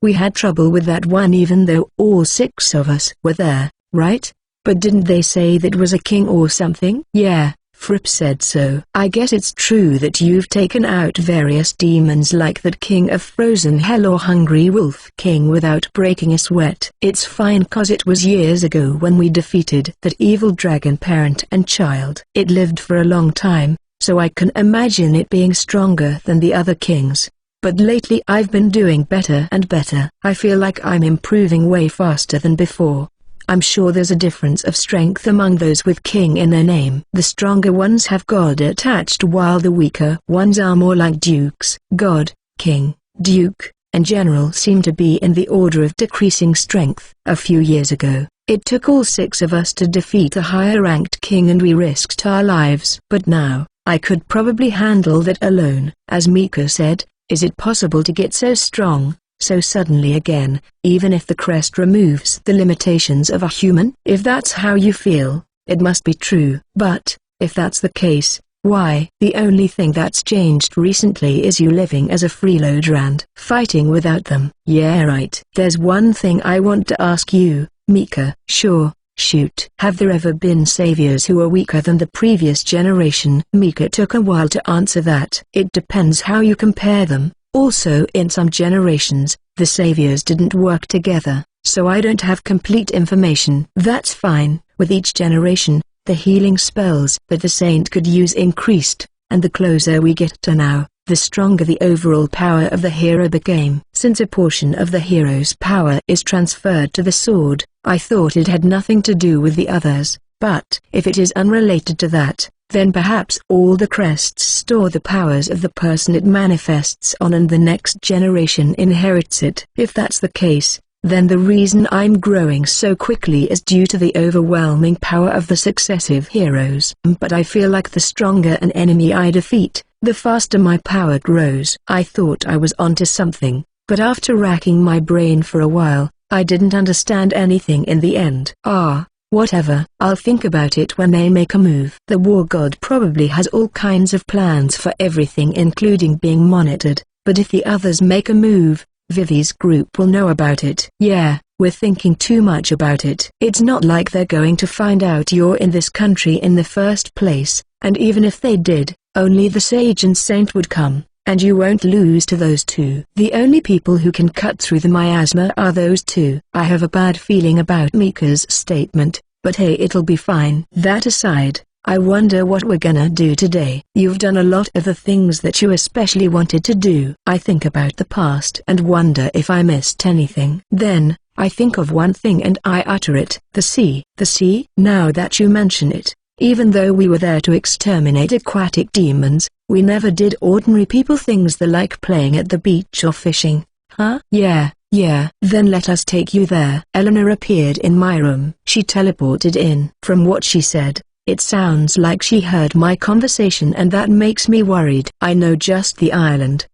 we had trouble with that one even though all 6 of us were there, right? But didn't they say that was a king or something? Yeah, Fripp said so. I guess it's true that you've taken out various demons like that king of frozen hell or hungry wolf king without breaking a sweat. It's fine cause it was years ago when we defeated that evil dragon parent and child. It lived for a long time, so I can imagine it being stronger than the other kings. But lately I've been doing better and better. I feel like I'm improving way faster than before. I'm sure there's a difference of strength among those with king in their name. The stronger ones have god attached while the weaker ones are more like dukes. God, king, duke, in general seem to be in the order of decreasing strength. A few years ago, it took all 6 of us to defeat a higher-ranked king and we risked our lives. But now, I could probably handle that alone. As Mika said, is it possible to get so strong, so suddenly again, even if the crest removes the limitations of a human? If that's how you feel, it must be true. But, if that's the case, why? The only thing that's changed recently is you living as a freeloader and fighting without them. Yeah, right. There's one thing I want to ask you, Mika. Sure, shoot. Have there ever been saviors who are weaker than the previous generation? Mika took a while to answer that. It depends how you compare them. Also, in some generations, the saviors didn't work together, so I don't have complete information. That's fine. With each generation, the healing spells that the saint could use increased, and the closer we get to now, the stronger the overall power of the hero became. Since a portion of the hero's power is transferred to the sword, I thought it had nothing to do with the others, but if it is unrelated to that, then perhaps all the crests store the powers of the person it manifests on and the next generation inherits it. If that's the case, then the reason I'm growing so quickly is due to the overwhelming power of the successive heroes. But I feel like the stronger an enemy I defeat, the faster my power grows. I thought I was onto something, but after racking my brain for a while, I didn't understand anything in the end. Whatever. I'll think about it when they make a move. The war god probably has all kinds of plans for everything including being monitored, but if the others make a move, Vivi's group will know about it. Yeah, we're thinking too much about it. It's not like they're going to find out you're in this country in the first place, and even if they did, only the sage and saint would come, and you won't lose to those two. The only people who can cut through the miasma are those two. I have a bad feeling about Mika's statement, but hey, it'll be fine. That aside, I wonder what we're gonna do today. You've done a lot of the things that you especially wanted to do. I think about the past and wonder if I missed anything. Then, I think of one thing and I utter it. The sea. The sea? Now that you mention it, even though we were there to exterminate aquatic demons, we never did ordinary people things like playing at the beach or fishing. Huh? Yeah. Then let us take you there. Eleanor appeared in my room. She teleported in. From what she said, it sounds like she heard my conversation and that makes me worried. I know just the island.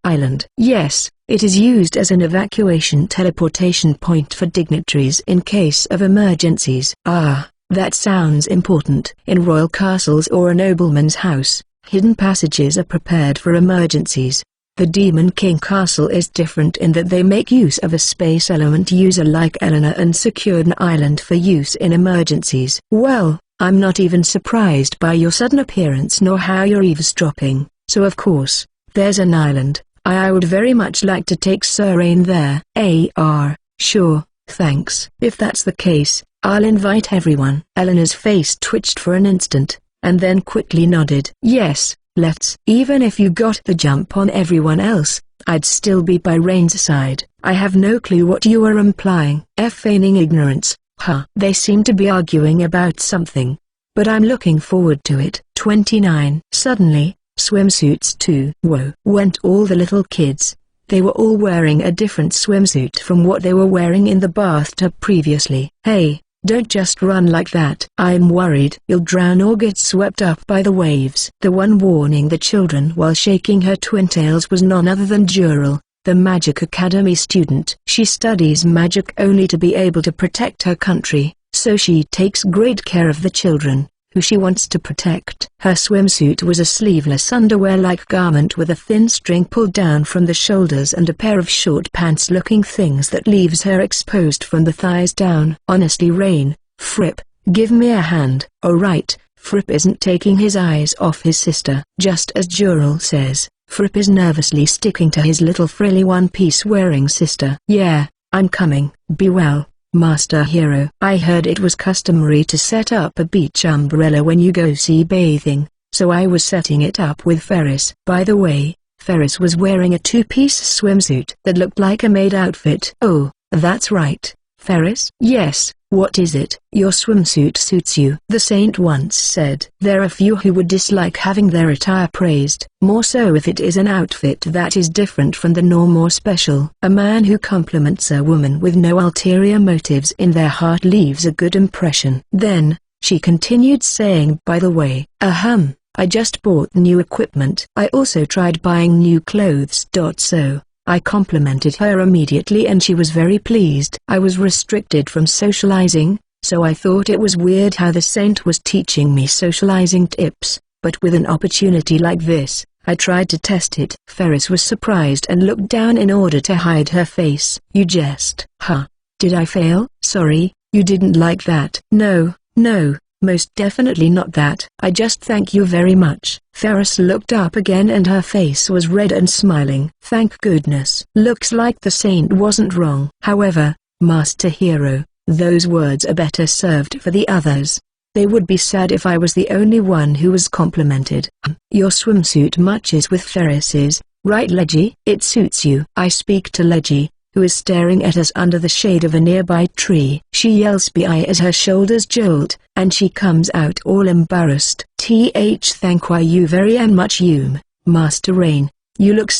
Yes, it is used as an evacuation teleportation point for dignitaries in case of emergencies. That sounds important. In royal castles or a nobleman's house, hidden passages are prepared for emergencies. The Demon King Castle is different in that they make use of a space element user like Eleanor and secured an island for use in emergencies. Well, I'm not even surprised by your sudden appearance nor how you're eavesdropping, so of course, there's an island. I would very much like to take Sir Rain there. Sure, thanks. If that's the case, I'll invite everyone. Eleanor's face twitched for an instant, and then quickly nodded. Yes, let's. Even if you got the jump on everyone else, I'd still be by Rain's side. I have no clue what you are implying. Feigning ignorance. They seem to be arguing about something, but I'm looking forward to it. 29. Suddenly, swimsuits too. Whoa! Went all the little kids. They were all wearing a different swimsuit from what they were wearing in the bathtub previously. Hey, don't just run like that. I'm worried you'll drown or get swept up by the waves. The one warning the children while shaking her twin tails was none other than Dural, the Magic Academy student. She studies magic only to be able to protect her country, so she takes great care of the children, who she wants to protect. Her swimsuit was a sleeveless underwear-like garment with a thin string pulled down from the shoulders and a pair of short pants-looking things that leaves her exposed from the thighs down. Honestly, Rain, Fripp, give me a hand. Oh right, Fripp isn't taking his eyes off his sister. Just as Dural says, Fripp is nervously sticking to his little frilly one-piece wearing sister. Yeah, I'm coming. Be well, Master Hero. I heard it was customary to set up a beach umbrella when you go sea bathing, so I was setting it up with Ferris. By the way, Ferris was wearing a two-piece swimsuit that looked like a maid outfit. Oh, that's right, Ferris? Yes, What is it? Your swimsuit suits you, the saint once said. There are few who would dislike having their attire praised, more so if it is an outfit that is different from the norm or special. A man who compliments a woman with no ulterior motives in their heart leaves a good impression. Then, she continued saying, by the way, I just bought new equipment. I also tried buying new clothes. So, I complimented her immediately and she was very pleased. I was restricted from socializing, so I thought it was weird how the saint was teaching me socializing tips, but with an opportunity like this, I tried to test it. Ferris was surprised and looked down in order to hide her face. You jest. Huh. Did I fail? Sorry, you didn't like that. No, most definitely not that. I just thank you very much. Ferris looked up again and her face was red and smiling. Thank goodness. Looks like the saint wasn't wrong. However, Master Hero, those words are better served for the others. They would be sad if I was the only one who was complimented. Your swimsuit matches with Ferris's, right Leggy? It suits you. I speak to Leggy, who is staring at us under the shade of a nearby tree. She yells "Bi" as her shoulders jolt, and she comes out all embarrassed. Thank you very much Master Rain. You look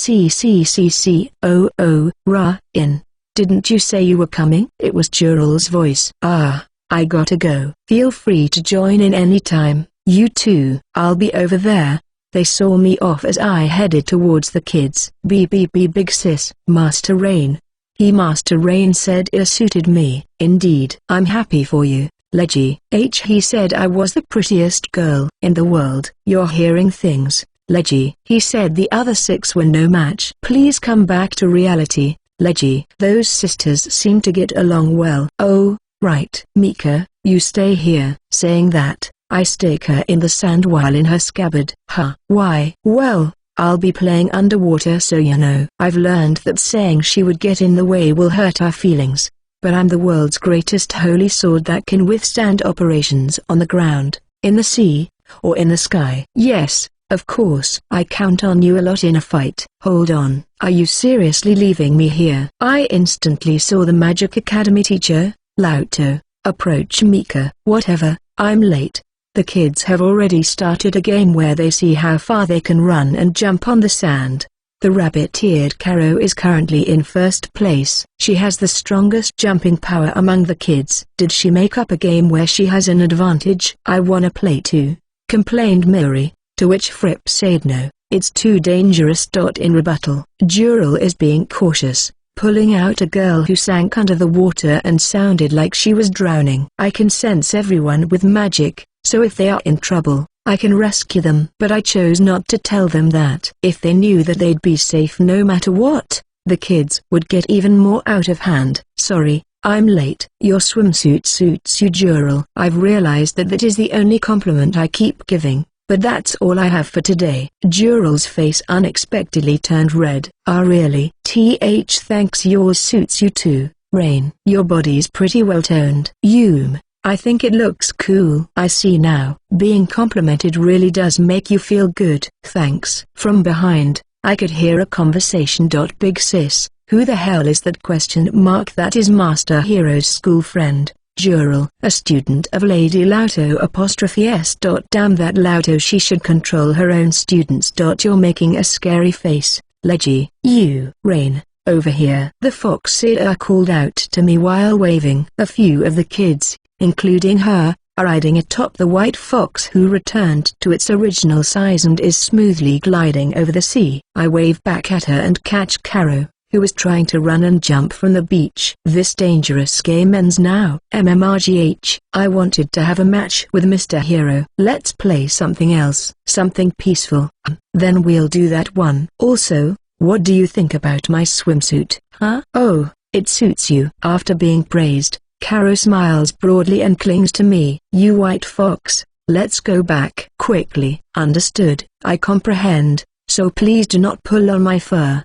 in. Didn't you say you were coming? It was Jural's voice. I gotta go. Feel free to join in any time. You too. I'll be over there. They saw me off as I headed towards the kids. Big sis. Master Rain. Master Rain said it suited me. Indeed. I'm happy for you, Leggy. He said I was the prettiest girl in the world. You're hearing things, Leggy. He said the other 6 were no match. Please come back to reality, Leggy. Those sisters seem to get along well. Oh, right. Mika, you stay here. Saying that, I stick her in the sand while in her scabbard. Why? Well, I'll be playing underwater so you know. I've learned that saying she would get in the way will hurt our feelings, but I'm the world's greatest holy sword that can withstand operations on the ground, in the sea, or in the sky. Yes, of course. I count on you a lot in a fight. Hold on. Are you seriously leaving me here? I instantly saw the Magic Academy teacher, Lauto, approach Mika. Whatever, I'm late. The kids have already started a game where they see how far they can run and jump on the sand. The rabbit-eared Caro is currently in first place. She has the strongest jumping power among the kids. Did she make up a game where she has an advantage? I wanna play too, complained Miri, to which Fripp said no, it's too dangerous. In rebuttal, Jural is being cautious, pulling out a girl who sank under the water and sounded like she was drowning. I can sense everyone with magic, so if they are in trouble, I can rescue them. But I chose not to tell them that. If they knew that they'd be safe no matter what, the kids would get even more out of hand. Sorry, I'm late. Your swimsuit suits you, Jural. I've realized that is the only compliment I keep giving, but that's all I have for today. Jural's face unexpectedly turned red. Really? Thanks, yours suits you too, Rain. Your body's pretty well toned. I think it looks cool. I see now. Being complimented really does make you feel good. Thanks. From behind, I could hear a conversation. Big sis, who the hell is that? That is Master Hero's school friend, Jural, a student of Lady Lauto '. Damn that Lauto, she should control her own students. You're making a scary face, Leggy. Rain, over here. The fox-eater called out to me while waving. A few of the kids, including her, are riding atop the white fox, who returned to its original size and is smoothly gliding over the sea. I wave back at her and catch Caro, who is trying to run and jump from the beach. This dangerous game ends now. MMRGH. I wanted to have a match with Mr. Hero. Let's play something else, something peaceful. Then we'll do that one. Also, what do you think about my swimsuit? Oh, it suits you. After being praised, Caro smiles broadly and clings to me. You white fox, let's go back. Quickly. Understood. I comprehend, so please do not pull on my fur.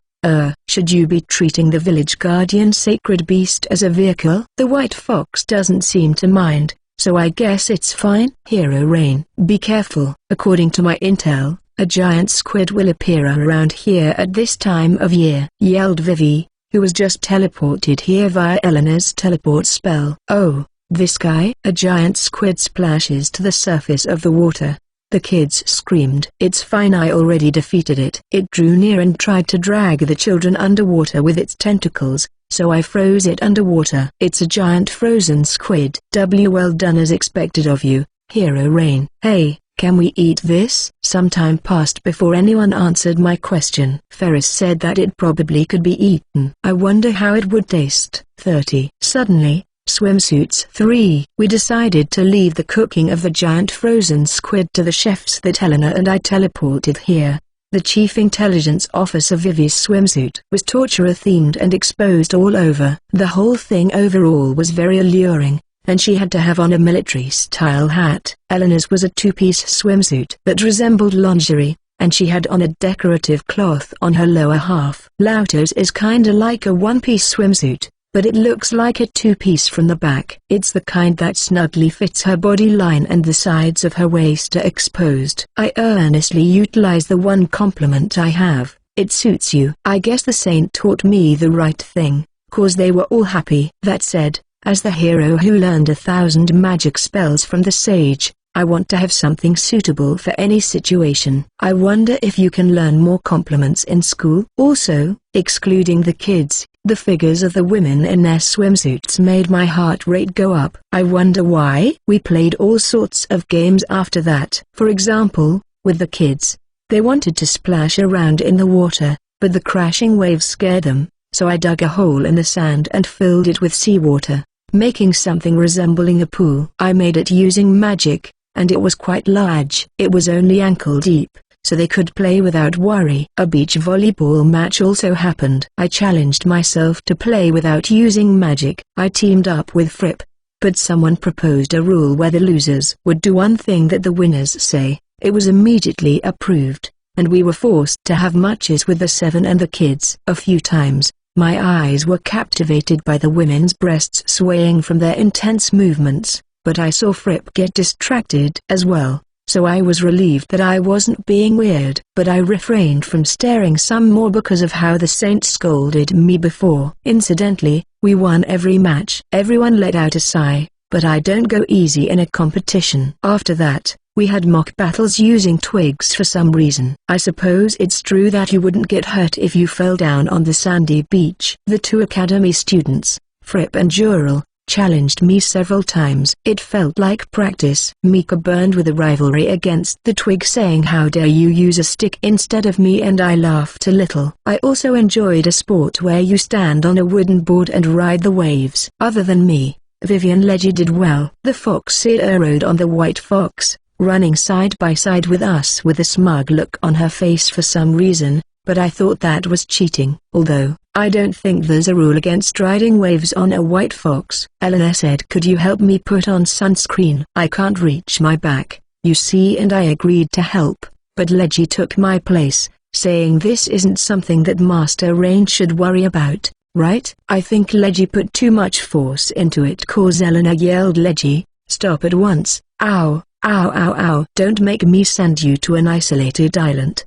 Should you be treating the village guardian sacred beast as a vehicle? The white fox doesn't seem to mind, so I guess it's fine. Hero Rain, be careful. According to my intel, a giant squid will appear around here at this time of year, yelled Vivi, who was just teleported here via Eleanor's teleport spell. Oh, This guy? A giant squid splashes to the surface of the water. The kids screamed. It's fine, I already defeated it. It drew near and tried to drag the children underwater with its tentacles, so I froze it underwater. It's a giant frozen squid. Well done as expected of you, Hero Rain. Hey, can we eat this? Some time passed before anyone answered my question. Ferris said that it probably could be eaten. I wonder how it would taste. 30. Suddenly, swimsuits 3. We decided to leave the cooking of the giant frozen squid to the chefs that Helena and I teleported here. The chief intelligence officer Vivi's swimsuit was torturer-themed and exposed all over. The whole thing overall was very alluring, and she had to have on a military-style hat. Eleanor's was a two-piece swimsuit that resembled lingerie, and she had on a decorative cloth on her lower half. Lauto's is kinda like a one-piece swimsuit, but it looks like a two-piece from the back. It's the kind that snugly fits her body line and the sides of her waist are exposed. I earnestly utilize the one compliment I have. It suits you. I guess the saint taught me the right thing, cause they were all happy. That said, as the hero who learned 1,000 magic spells from the sage, I want to have something suitable for any situation. I wonder if you can learn more compliments in school. Also, excluding the kids, the figures of the women in their swimsuits made my heart rate go up. I wonder why. We played all sorts of games after that. For example, with the kids, they wanted to splash around in the water, but the crashing waves scared them, so I dug a hole in the sand and filled it with seawater, making something resembling a pool. I made it using magic, and it was quite large. It was only ankle deep, so they could play without worry. A beach volleyball match also happened. I challenged myself to play without using magic. I teamed up with Fripp, but someone proposed a rule where the losers would do one thing that the winners say. It was immediately approved, and we were forced to have matches with the 7 and the kids. A few times, my eyes were captivated by the women's breasts swaying from their intense movements, but I saw Fripp get distracted as well, so I was relieved that I wasn't being weird. But I refrained from staring some more because of how the saint scolded me before. Incidentally, we won every match. Everyone let out a sigh, but I don't go easy in a competition. After that, we had mock battles using twigs for some reason. I suppose it's true that you wouldn't get hurt if you fell down on the sandy beach. The 2 academy students, Fripp and Jural, challenged me several times. It felt like practice. Mika burned with a rivalry against the twig, saying how dare you use a stick instead of me, and I laughed a little. I also enjoyed a sport where you stand on a wooden board and ride the waves. Other than me, Vivian Leggy did well. The Foxeer rode on the white fox, running side by side with us with a smug look on her face for some reason, but I thought that was cheating. Although, I don't think there's a rule against riding waves on a white fox. Eleanor said, could you help me put on sunscreen? I can't reach my back, you see, and I agreed to help, but Leggy took my place, saying this isn't something that Master Rain should worry about, right? I think Leggy put too much force into it, cause Eleanor yelled, Leggy, stop at once. Ow, ow, ow, ow. Don't make me send you to an isolated island.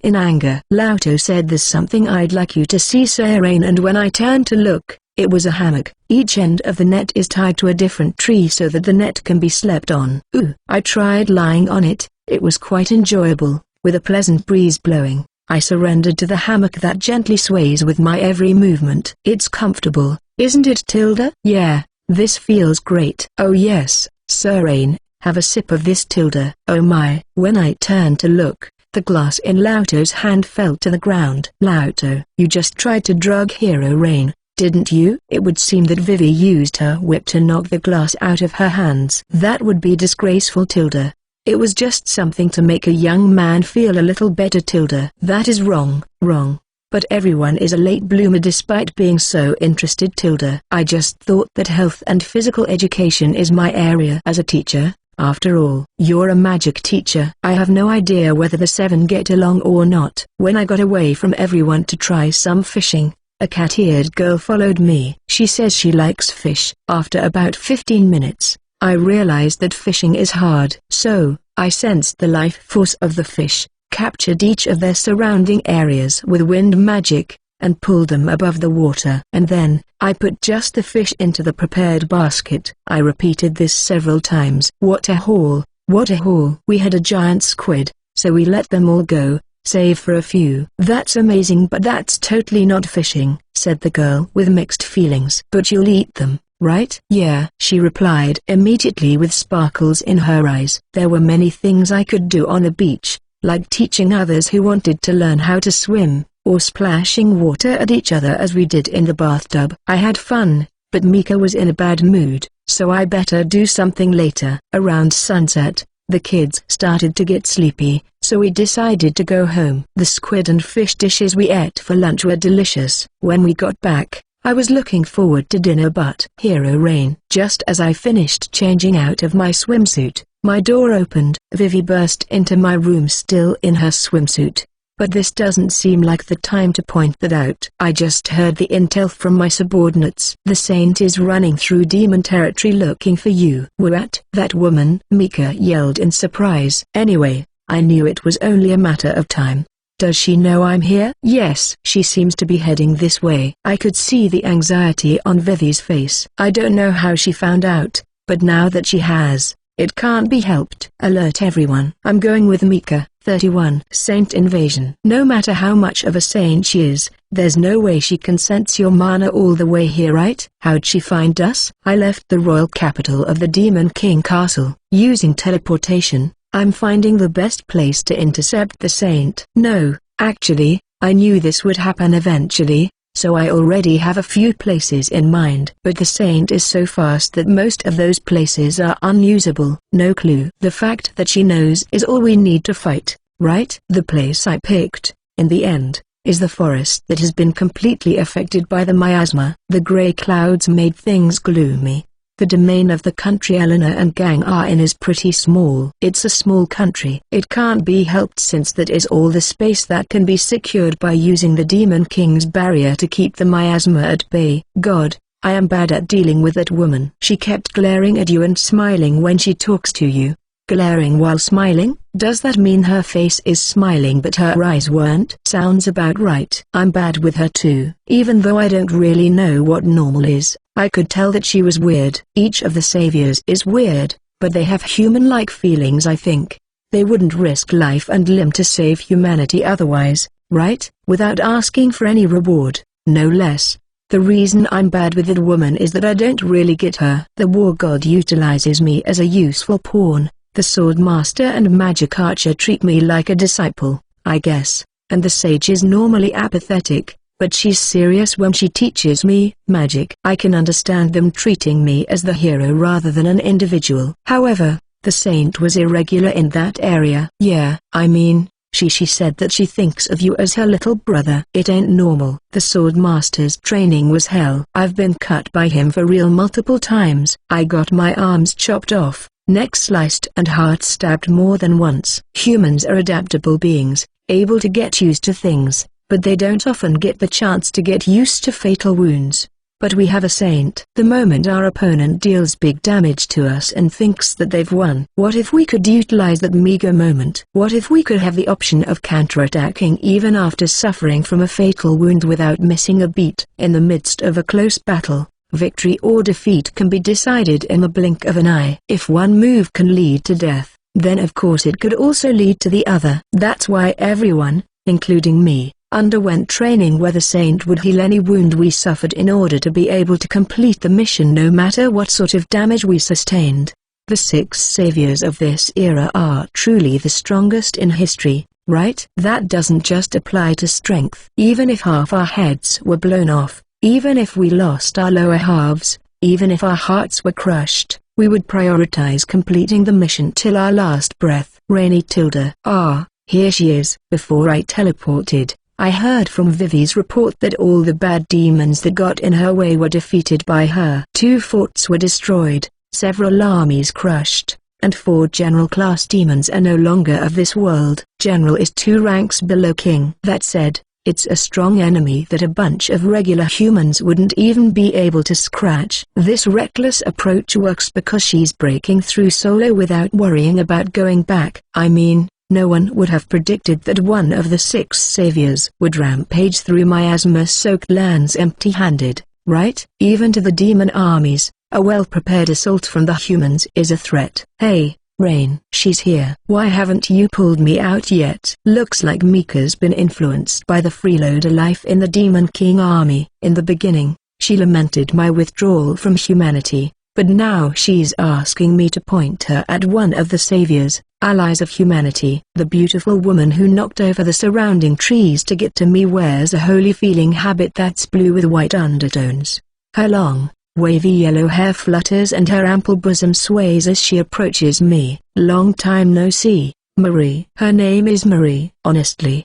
In anger, Lauto said, there's something I'd like you to see, Sir Rain, and when I turned to look, it was a hammock. Each end of the net is tied to a different tree so that the net can be slept on. Ooh, I tried lying on it. It was quite enjoyable, with a pleasant breeze blowing. I surrendered to the hammock that gently sways with my every movement. It's comfortable, isn't it, Tilda? Yeah, this feels great. Oh yes, Sir Rain, have a sip of this, Tilda. Oh my. When I turned to look, the glass in Lauto's hand fell to the ground. Lauto, you just tried to drug Hero Rain, didn't you? It would seem that Vivi used her whip to knock the glass out of her hands. That would be disgraceful, Tilda. It was just something to make a young man feel a little better, Tilda. That is wrong, wrong. But everyone is a late bloomer despite being so interested, Tilda. I just thought that health and physical education is my area as a teacher. After all, you're a magic teacher. I have no idea whether the 7 get along or not. When I got away from everyone to try some fishing, a cat-eared girl followed me. She says she likes fish. After about 15 minutes, I realized that fishing is hard. So, I sensed the life force of the fish, captured each of their surrounding areas with wind magic, and pulled them above the water. And then, I put just the fish into the prepared basket. I repeated this several times. What a haul, what a haul. We had a giant squid, so we let them all go, save for a few. That's amazing, but that's totally not fishing, said the girl with mixed feelings. But you'll eat them, right? Yeah, she replied immediately with sparkles in her eyes. There were many things I could do on a beach, like teaching others who wanted to learn how to swim, or splashing water at each other as we did in the bathtub. I had fun, but Mika was in a bad mood, so I better do something later. Around sunset, the kids started to get sleepy, so we decided to go home. The squid and fish dishes we ate for lunch were delicious. When we got back, I was looking forward to dinner, but Hero Rain. Just as I finished changing out of my swimsuit, my door opened. Vivi burst into my room still in her swimsuit. But this doesn't seem like the time to point that out. I just heard the intel from my subordinates. The Saint is running through demon territory looking for you. What? That woman? Mika yelled in surprise. Anyway, I knew it was only a matter of time. Does she know I'm here? Yes. She seems to be heading this way. I could see the anxiety on Vivi's face. I don't know how she found out, but now that she has, it can't be helped. Alert everyone. I'm going with Mika. 31. Saint invasion. No matter how much of a saint she is, there's no way she can sense your mana all the way here, right? How'd she find us? I left the royal capital of the Demon King Castle. Using teleportation, I'm finding the best place to intercept the saint. No, actually, I knew this would happen eventually, so I already have a few places in mind. But the saint is so fast that most of those places are unusable. No clue. The fact that she knows is all we need to fight, right? The place I picked, in the end, is the forest that has been completely affected by the miasma. The grey clouds made things gloomy. The domain of the country Eleanor and gang are in is pretty small. It's a small country. It can't be helped since that is all the space that can be secured by using the Demon King's barrier to keep the miasma at bay. God, I am bad at dealing with that woman. She kept glaring at you and smiling when she talks to you. Glaring while smiling? Does that mean her face is smiling but her eyes weren't? Sounds about right. I'm bad with her too. Even though I don't really know what normal is, I could tell that she was weird. Each of the saviors is weird, but they have human-like feelings. I think they wouldn't risk life and limb to save humanity otherwise, right? Without asking for any reward, no less. The reason I'm bad with that woman is that I don't really get her. The war god utilizes me as a useful pawn. The sword master and magic archer treat me like a disciple, I guess, and the sage is normally apathetic, but she's serious when she teaches me magic. I can understand them treating me as the hero rather than an individual. However, the saint was irregular in that area. Yeah, I mean, she said that she thinks of you as her little brother. It ain't normal. The sword master's training was hell. I've been cut by him for real multiple times. I got my arms chopped off, neck sliced and heart stabbed more than once. Humans are adaptable beings, able to get used to things, but they don't often get the chance to get used to fatal wounds. But we have a saint. The moment our opponent deals big damage to us and thinks that they've won. What if we could utilize that meager moment? What if we could have the option of counterattacking even after suffering from a fatal wound without missing a beat? In the midst of a close battle, victory or defeat can be decided in the blink of an eye. If one move can lead to death, then of course it could also lead to the other. That's why everyone, including me, underwent training where the saint would heal any wound we suffered in order to be able to complete the mission no matter what sort of damage we sustained. The 6 saviors of this era are truly the strongest in history, right? That doesn't just apply to strength. Even if half our heads were blown off, even if we lost our lower halves, even if our hearts were crushed, we would prioritize completing the mission till our last breath. Rainy Tilda. Ah, here she is. Before I teleported, I heard from Vivi's report that all the bad demons that got in her way were defeated by her. 2 forts were destroyed, several armies crushed, and 4 general-class demons are no longer of this world. General is 2 ranks below King. That said, it's a strong enemy that a bunch of regular humans wouldn't even be able to scratch. This reckless approach works because she's breaking through solo without worrying about going back. I mean, No one would have predicted that one of the 6 saviors would rampage through miasma-soaked lands empty-handed, right? Even to the demon armies, a well-prepared assault from the humans is a threat. Hey, Rain. She's here. Why haven't you pulled me out yet? Looks like Mika's been influenced by the freeloader life in the Demon King army. In the beginning, she lamented my withdrawal from humanity, but now she's asking me to point her at one of the saviors, allies of humanity. The beautiful woman who knocked over the surrounding trees to get to me wears a holy feeling habit that's blue with white undertones. Her long, wavy yellow hair flutters and her ample bosom sways as she approaches me. Long time no see, Marie. Her name is Marie. Honestly,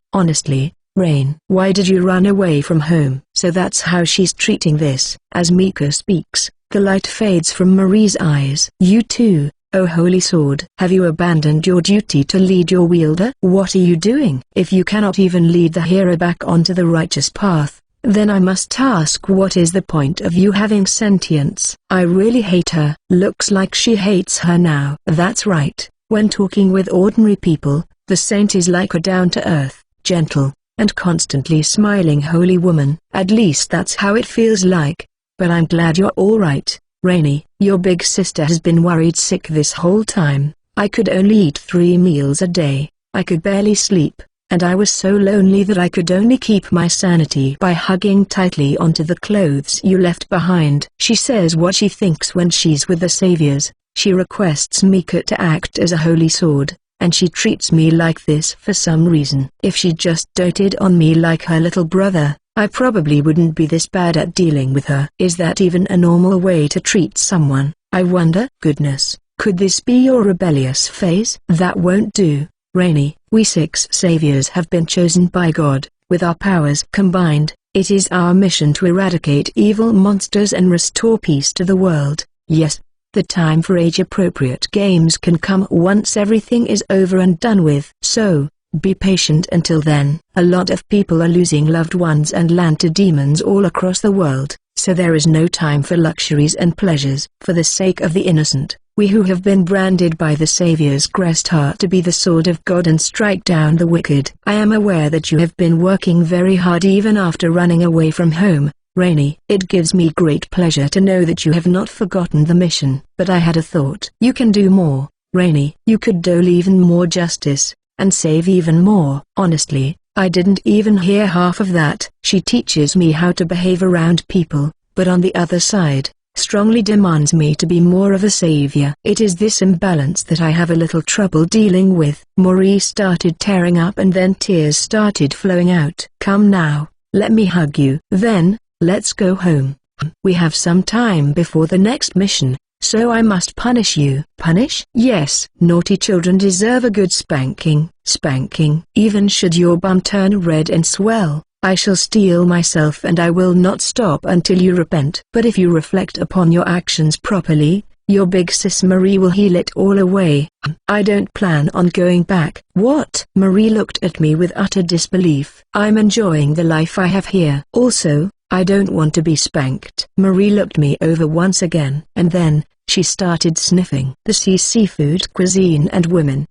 Rain. Why did you run away from home? So that's how she's treating this. As Mika speaks, the light fades from Marie's eyes. You too, oh holy sword. Have you abandoned your duty to lead your wielder? What are you doing? If you cannot even lead the hero back onto the righteous path, then I must ask, what is the point of you having sentience? I really hate her. Looks like she hates her now. That's right. When talking with ordinary people, the saint is like a down-to-earth, gentle, and constantly smiling holy woman. At least that's how it feels like. But I'm glad you're alright, Rainy. Your big sister has been worried sick this whole time. I could only eat 3 meals a day. I could barely sleep. And I was so lonely that I could only keep my sanity by hugging tightly onto the clothes you left behind. She says what she thinks when she's with the saviors. She requests Mika to act as a holy sword, and she treats me like this for some reason. If she just doted on me like her little brother, I probably wouldn't be this bad at dealing with her. Is that even a normal way to treat someone, I wonder? Goodness, could this be your rebellious phase? That won't do, Rainy. We 6 saviors have been chosen by God. With our powers combined, it is our mission to eradicate evil monsters and restore peace to the world. Yes, the time for age-appropriate games can come once everything is over and done with. So, be patient until then. A lot of people are losing loved ones and land to demons all across the world, so there is no time for luxuries and pleasures. For the sake of the innocent, we who have been branded by the Savior's crest heart to be the sword of God and strike down the wicked. I am aware that you have been working very hard even after running away from home, Rainy. It gives me great pleasure to know that you have not forgotten the mission. But I had a thought. You can do more, Rainy. You could dole even more justice, and save even more. Honestly, I didn't even hear half of that. She teaches me how to behave around people, but on the other side, strongly demands me to be more of a savior. It is this imbalance that I have a little trouble dealing with. Marie started tearing up and then tears started flowing out. Come now, let me hug you. Then, let's go home. We have some time before the next mission, so I must punish you. Punish? Yes. Naughty children deserve a good spanking. Spanking. Even should your bum turn red and swell, I shall steel myself and I will not stop until you repent. But if you reflect upon your actions properly, your big sis Marie will heal it all away. I don't plan on going back. What? Marie looked at me with utter disbelief. I'm enjoying the life I have here. Also, I don't want to be spanked. Marie looked me over once again, and then, she started sniffing. The seafood cuisine and women.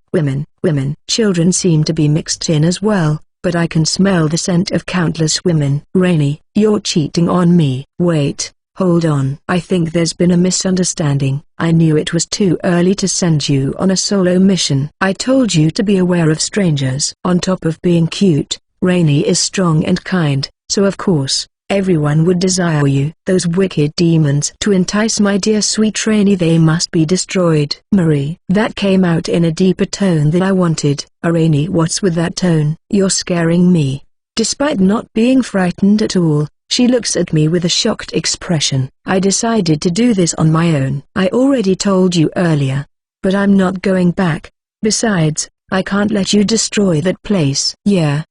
Children seem to be mixed in as well, but I can smell the scent of countless women. Rainy, you're cheating on me. Wait, hold on. I think there's been a misunderstanding. I knew it was too early to send you on a solo mission. I told you to be aware of strangers. On top of being cute, Rainy is strong and kind, so of course, everyone would desire you. Those wicked demons. To entice my dear sweet Rainy, they must be destroyed. Marie. That came out in a deeper tone than I wanted. Rainy, what's with that tone? You're scaring me. Despite not being frightened at all, she looks at me with a shocked expression. I decided to do this on my own. I already told you earlier. But I'm not going back. Besides, I can't let you destroy that place. Yeah.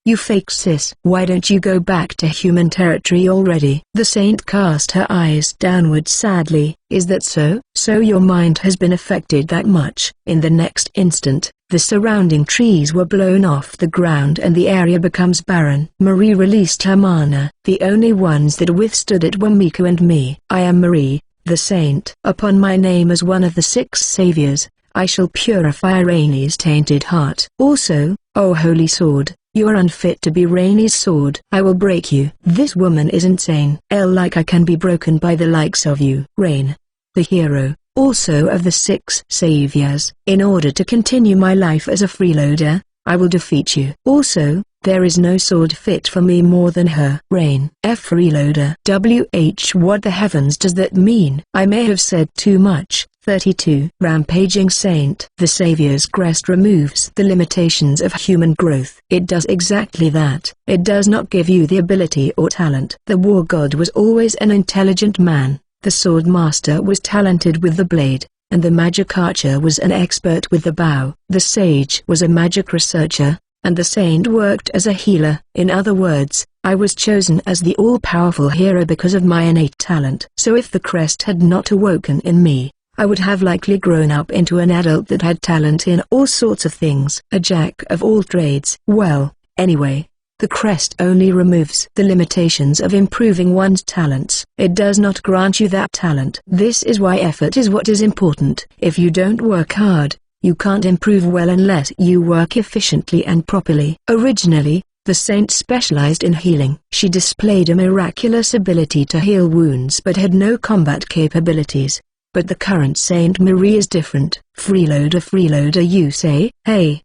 You fake sis. Why don't you go back to human territory already? The saint cast her eyes downward sadly. Is that so? So your mind has been affected that much? In the next instant, the surrounding trees were blown off the ground and the area becomes barren. Marie released her mana. The only ones that withstood it were Mika and me. I am Marie, the saint. Upon my name as one of the 6 saviors, I shall purify Rainey's tainted heart. Also, oh holy sword, you are unfit to be Rainey's sword. I will break you. This woman is insane. Like I can be broken by the likes of you. Rain, the hero, also of the 6 saviors. In order to continue my life as a freeloader, I will defeat you. Also, there is no sword fit for me more than her. Rain. Freeloader. What the heavens does that mean? I may have said too much. 32. Rampaging Saint. The Savior's crest removes the limitations of human growth. It does exactly that. It does not give you the ability or talent. The war god was always an intelligent man. The sword master was talented with the blade, and the magic archer was an expert with the bow. The sage was a magic researcher, and the saint worked as a healer. In other words, I was chosen as the all-powerful hero because of my innate talent. So if the crest had not awoken in me, I would have likely grown up into an adult that had talent in all sorts of things. A jack of all trades. Well, anyway, the crest only removes the limitations of improving one's talents. It does not grant you that talent. This is why effort is what is important. If you don't work hard, you can't improve well unless you work efficiently and properly. Originally, the saint specialized in healing. She displayed a miraculous ability to heal wounds but had no combat capabilities. But the current Saint Marie is different. Freeloader, you say? Hey,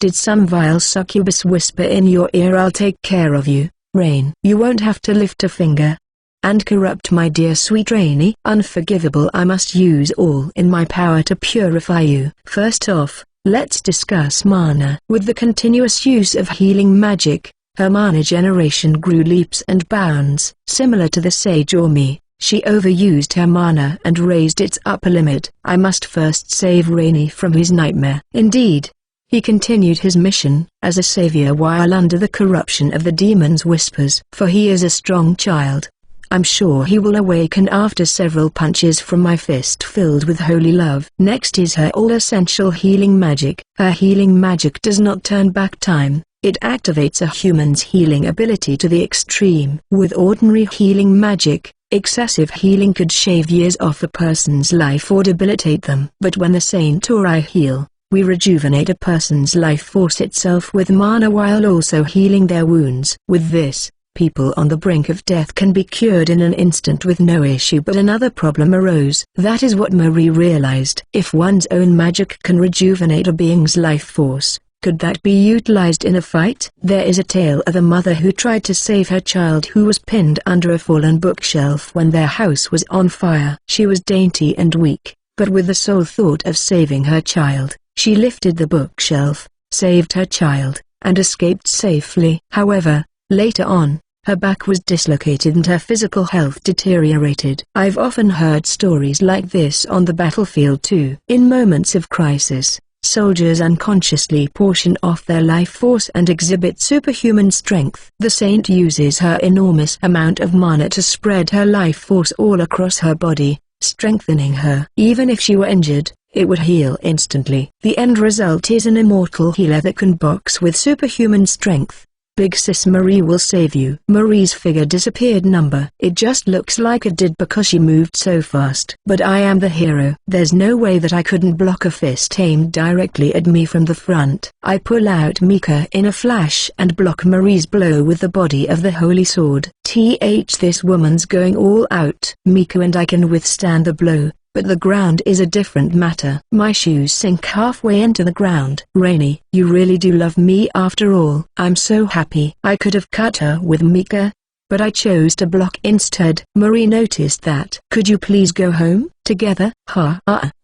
did some vile succubus whisper in your ear I'll take care of you, Rain? You won't have to lift a finger. And corrupt my dear sweet Rainy. Unforgivable. I must use all in my power to purify you. First off, let's discuss mana. With the continuous use of healing magic, her mana generation grew leaps and bounds. Similar to the sage or me, she overused her mana and raised its upper limit. I must first save Rainy from his nightmare. Indeed, he continued his mission as a savior while under the corruption of the demon's whispers. For he is a strong child. I'm sure he will awaken after several punches from my fist filled with holy love. Next is her all-essential healing magic. Her healing magic does not turn back time. It activates a human's healing ability to the extreme. With ordinary healing magic, excessive healing could shave years off a person's life or debilitate them. But when the saint or I heal, we rejuvenate a person's life force itself with mana while also healing their wounds. With this, people on the brink of death can be cured in an instant with no issue. But another problem arose. That is what Marie realized. If one's own magic can rejuvenate a being's life force, could that be utilized in a fight? There is a tale of a mother who tried to save her child who was pinned under a fallen bookshelf when their house was on fire. She was dainty and weak, but with the sole thought of saving her child, she lifted the bookshelf, saved her child, and escaped safely. However, later on, her back was dislocated and her physical health deteriorated. I've often heard stories like this on the battlefield too. In moments of crisis, soldiers unconsciously portion off their life force and exhibit superhuman strength. The saint uses her enormous amount of mana to spread her life force all across her body, strengthening her. Even if she were injured, it would heal instantly. The end result is an immortal healer that can box with superhuman strength. Big Sis Marie will save you. Marie's figure disappeared. It just looks like it did because she moved so fast. But I am the hero. There's no way that I couldn't block a fist aimed directly at me from the front. I pull out Mika in a flash and block Marie's blow with the body of the holy sword. This woman's going all out. Mika and I can withstand the blow, but the ground is a different matter. My shoes sink halfway into the ground. Rainy, you really do love me after all. I'm so happy. I could have cut her with Mika, but I chose to block instead. Marie noticed that. Could you please go home together?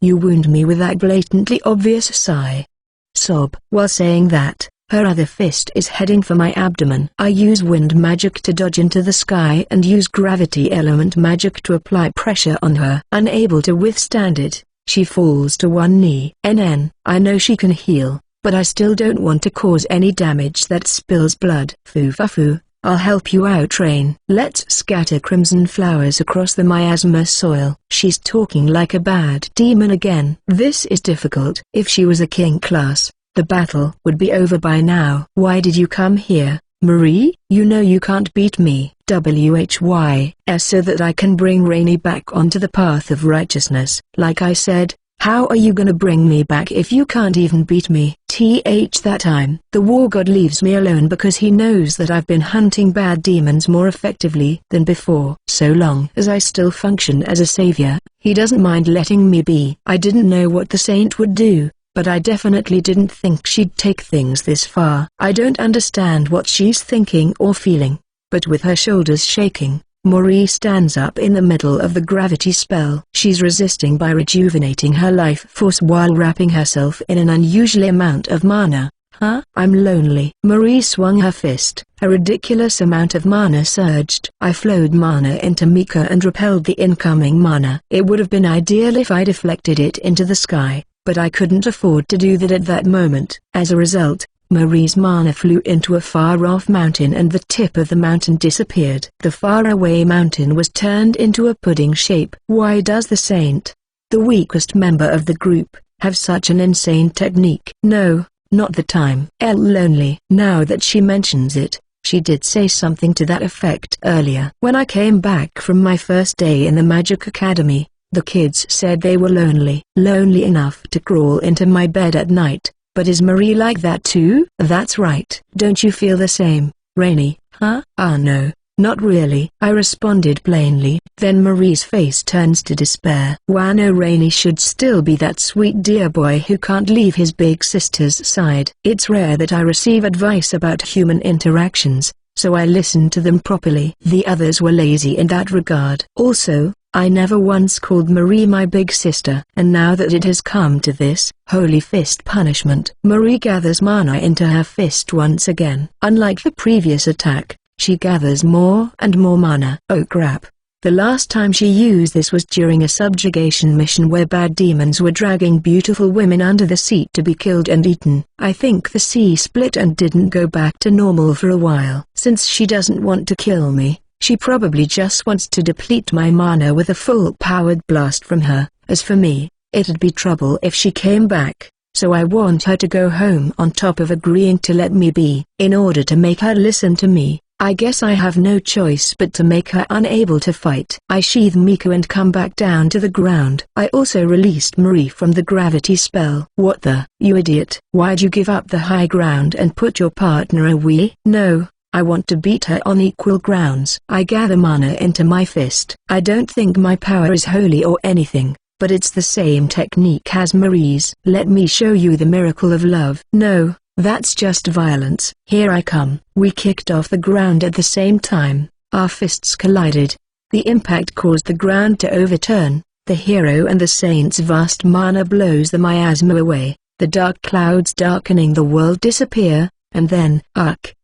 You wound me with that blatantly obvious sigh. Sob. While saying that, her other fist is heading for my abdomen. I use wind magic to dodge into the sky and use gravity element magic to apply pressure on her. Unable to withstand it, she falls to one knee. I know she can heal, but I still don't want to cause any damage that spills blood. Foo. I'll help you out, Rain. Let's scatter crimson flowers across the miasma soil. She's talking like a bad demon again. This is difficult. If she was a king class, the battle would be over by now. Why did you come here, Marie? You know you can't beat me. So that I can bring Rainy back onto the path of righteousness. Like I said, How are you gonna bring me back if you can't even beat me? That time, the war god leaves me alone because he knows that I've been hunting bad demons more effectively than before. So long as I still function as a savior, he doesn't mind letting me be. I didn't know what the saint would do, but I definitely didn't think she'd take things this far. I don't understand what she's thinking or feeling, but with her shoulders shaking, Marie stands up in the middle of the gravity spell. She's resisting by rejuvenating her life force while wrapping herself in an unusual amount of mana. I'm lonely. Marie swung her fist. A ridiculous amount of mana surged. I flowed mana into Mika and repelled the incoming mana. It would have been ideal if I deflected it into the sky, but I couldn't afford to do that at that moment. As a result, Marie's mana flew into a far-off mountain and the tip of the mountain disappeared. The faraway mountain was turned into a pudding shape. Why does the saint, the weakest member of the group, have such an insane technique? No, not the time. Lonely. Now that she mentions it, she did say something to that effect earlier. When I came back from my first day in the Magic Academy, the kids said they were lonely. Lonely enough to crawl into my bed at night. But is Marie like that too? That's right. Don't you feel the same, Rainy? No, not really, I responded plainly. Then Marie's face turns to despair. No, Rainy should still be that sweet dear boy who can't leave his big sister's side. It's rare that I receive advice about human interactions, so I listened to them properly. The others were lazy in that regard. Also, I never once called Marie my big sister. And now that it has come to this, holy fist punishment. Marie gathers mana into her fist once again. Unlike the previous attack, she gathers more and more mana. Oh crap. The last time she used this was during a subjugation mission where bad demons were dragging beautiful women under the sea to be killed and eaten. I think the sea split and didn't go back to normal for a while. Since she doesn't want to kill me, she probably just wants to deplete my mana with a full-powered blast from her. As for me, it'd be trouble if she came back, so I want her to go home on top of agreeing to let me be. In order to make her listen to me, I guess I have no choice but to make her unable to fight. I sheathe Mika and come back down to the ground. I also released Marie from the gravity spell. What the? You idiot. Why'd you give up the high ground and put your partner away? No. I want to beat her on equal grounds. I gather mana into my fist. I don't think my power is holy or anything, but it's the same technique as Marie's. Let me show you the miracle of love. No, that's just violence. Here I come. We kicked off the ground at the same time. Our fists collided. The impact caused the ground to overturn. The hero and the saint's vast mana blows the miasma away. The dark clouds darkening the world disappear. And then,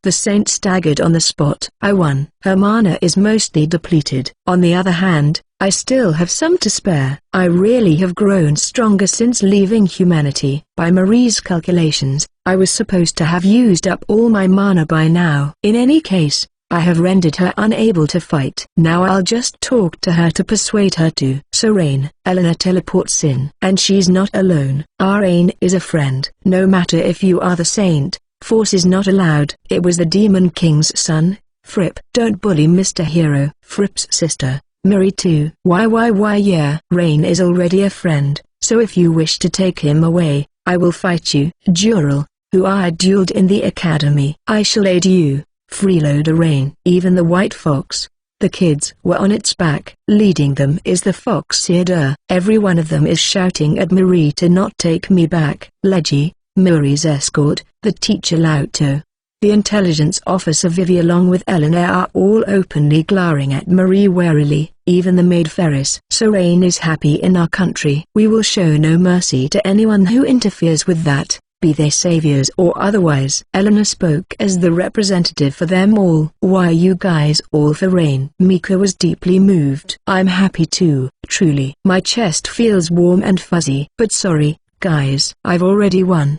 the saint staggered on the spot. I won. Her mana is mostly depleted. On the other hand, I still have some to spare. I really have grown stronger since leaving humanity. By Marie's calculations, I was supposed to have used up all my mana by now. In any case, I have rendered her unable to fight. Now I'll just talk to her to persuade her to. So Rain, Elena teleports in. And she's not alone. Our Rain is a friend. No matter if you are the saint, force is not allowed. It was the Demon King's son, Fripp. Don't bully Mr. Hero. Fripp's sister, Marie too. Why yeah. Rain is already a friend, so if you wish to take him away, I will fight you. Dural, who I dueled in the academy. I shall aid you, Freeloader Rain. Even the white fox, the kids, were on its back. Leading them is the fox Seeder. Every one of them is shouting at Marie to not take me back. Leggy, Marie's escort, the teacher Lauto, the intelligence officer Vivi along with Eleanor are all openly glaring at Marie warily, even the maid Ferris. So Rain is happy in our country. We will show no mercy to anyone who interferes with that, be they saviors or otherwise. Eleanor spoke as the representative for them all. Why you guys all for Rain? Mika was deeply moved. I'm happy too, truly. My chest feels warm and fuzzy. But sorry, guys, I've already won.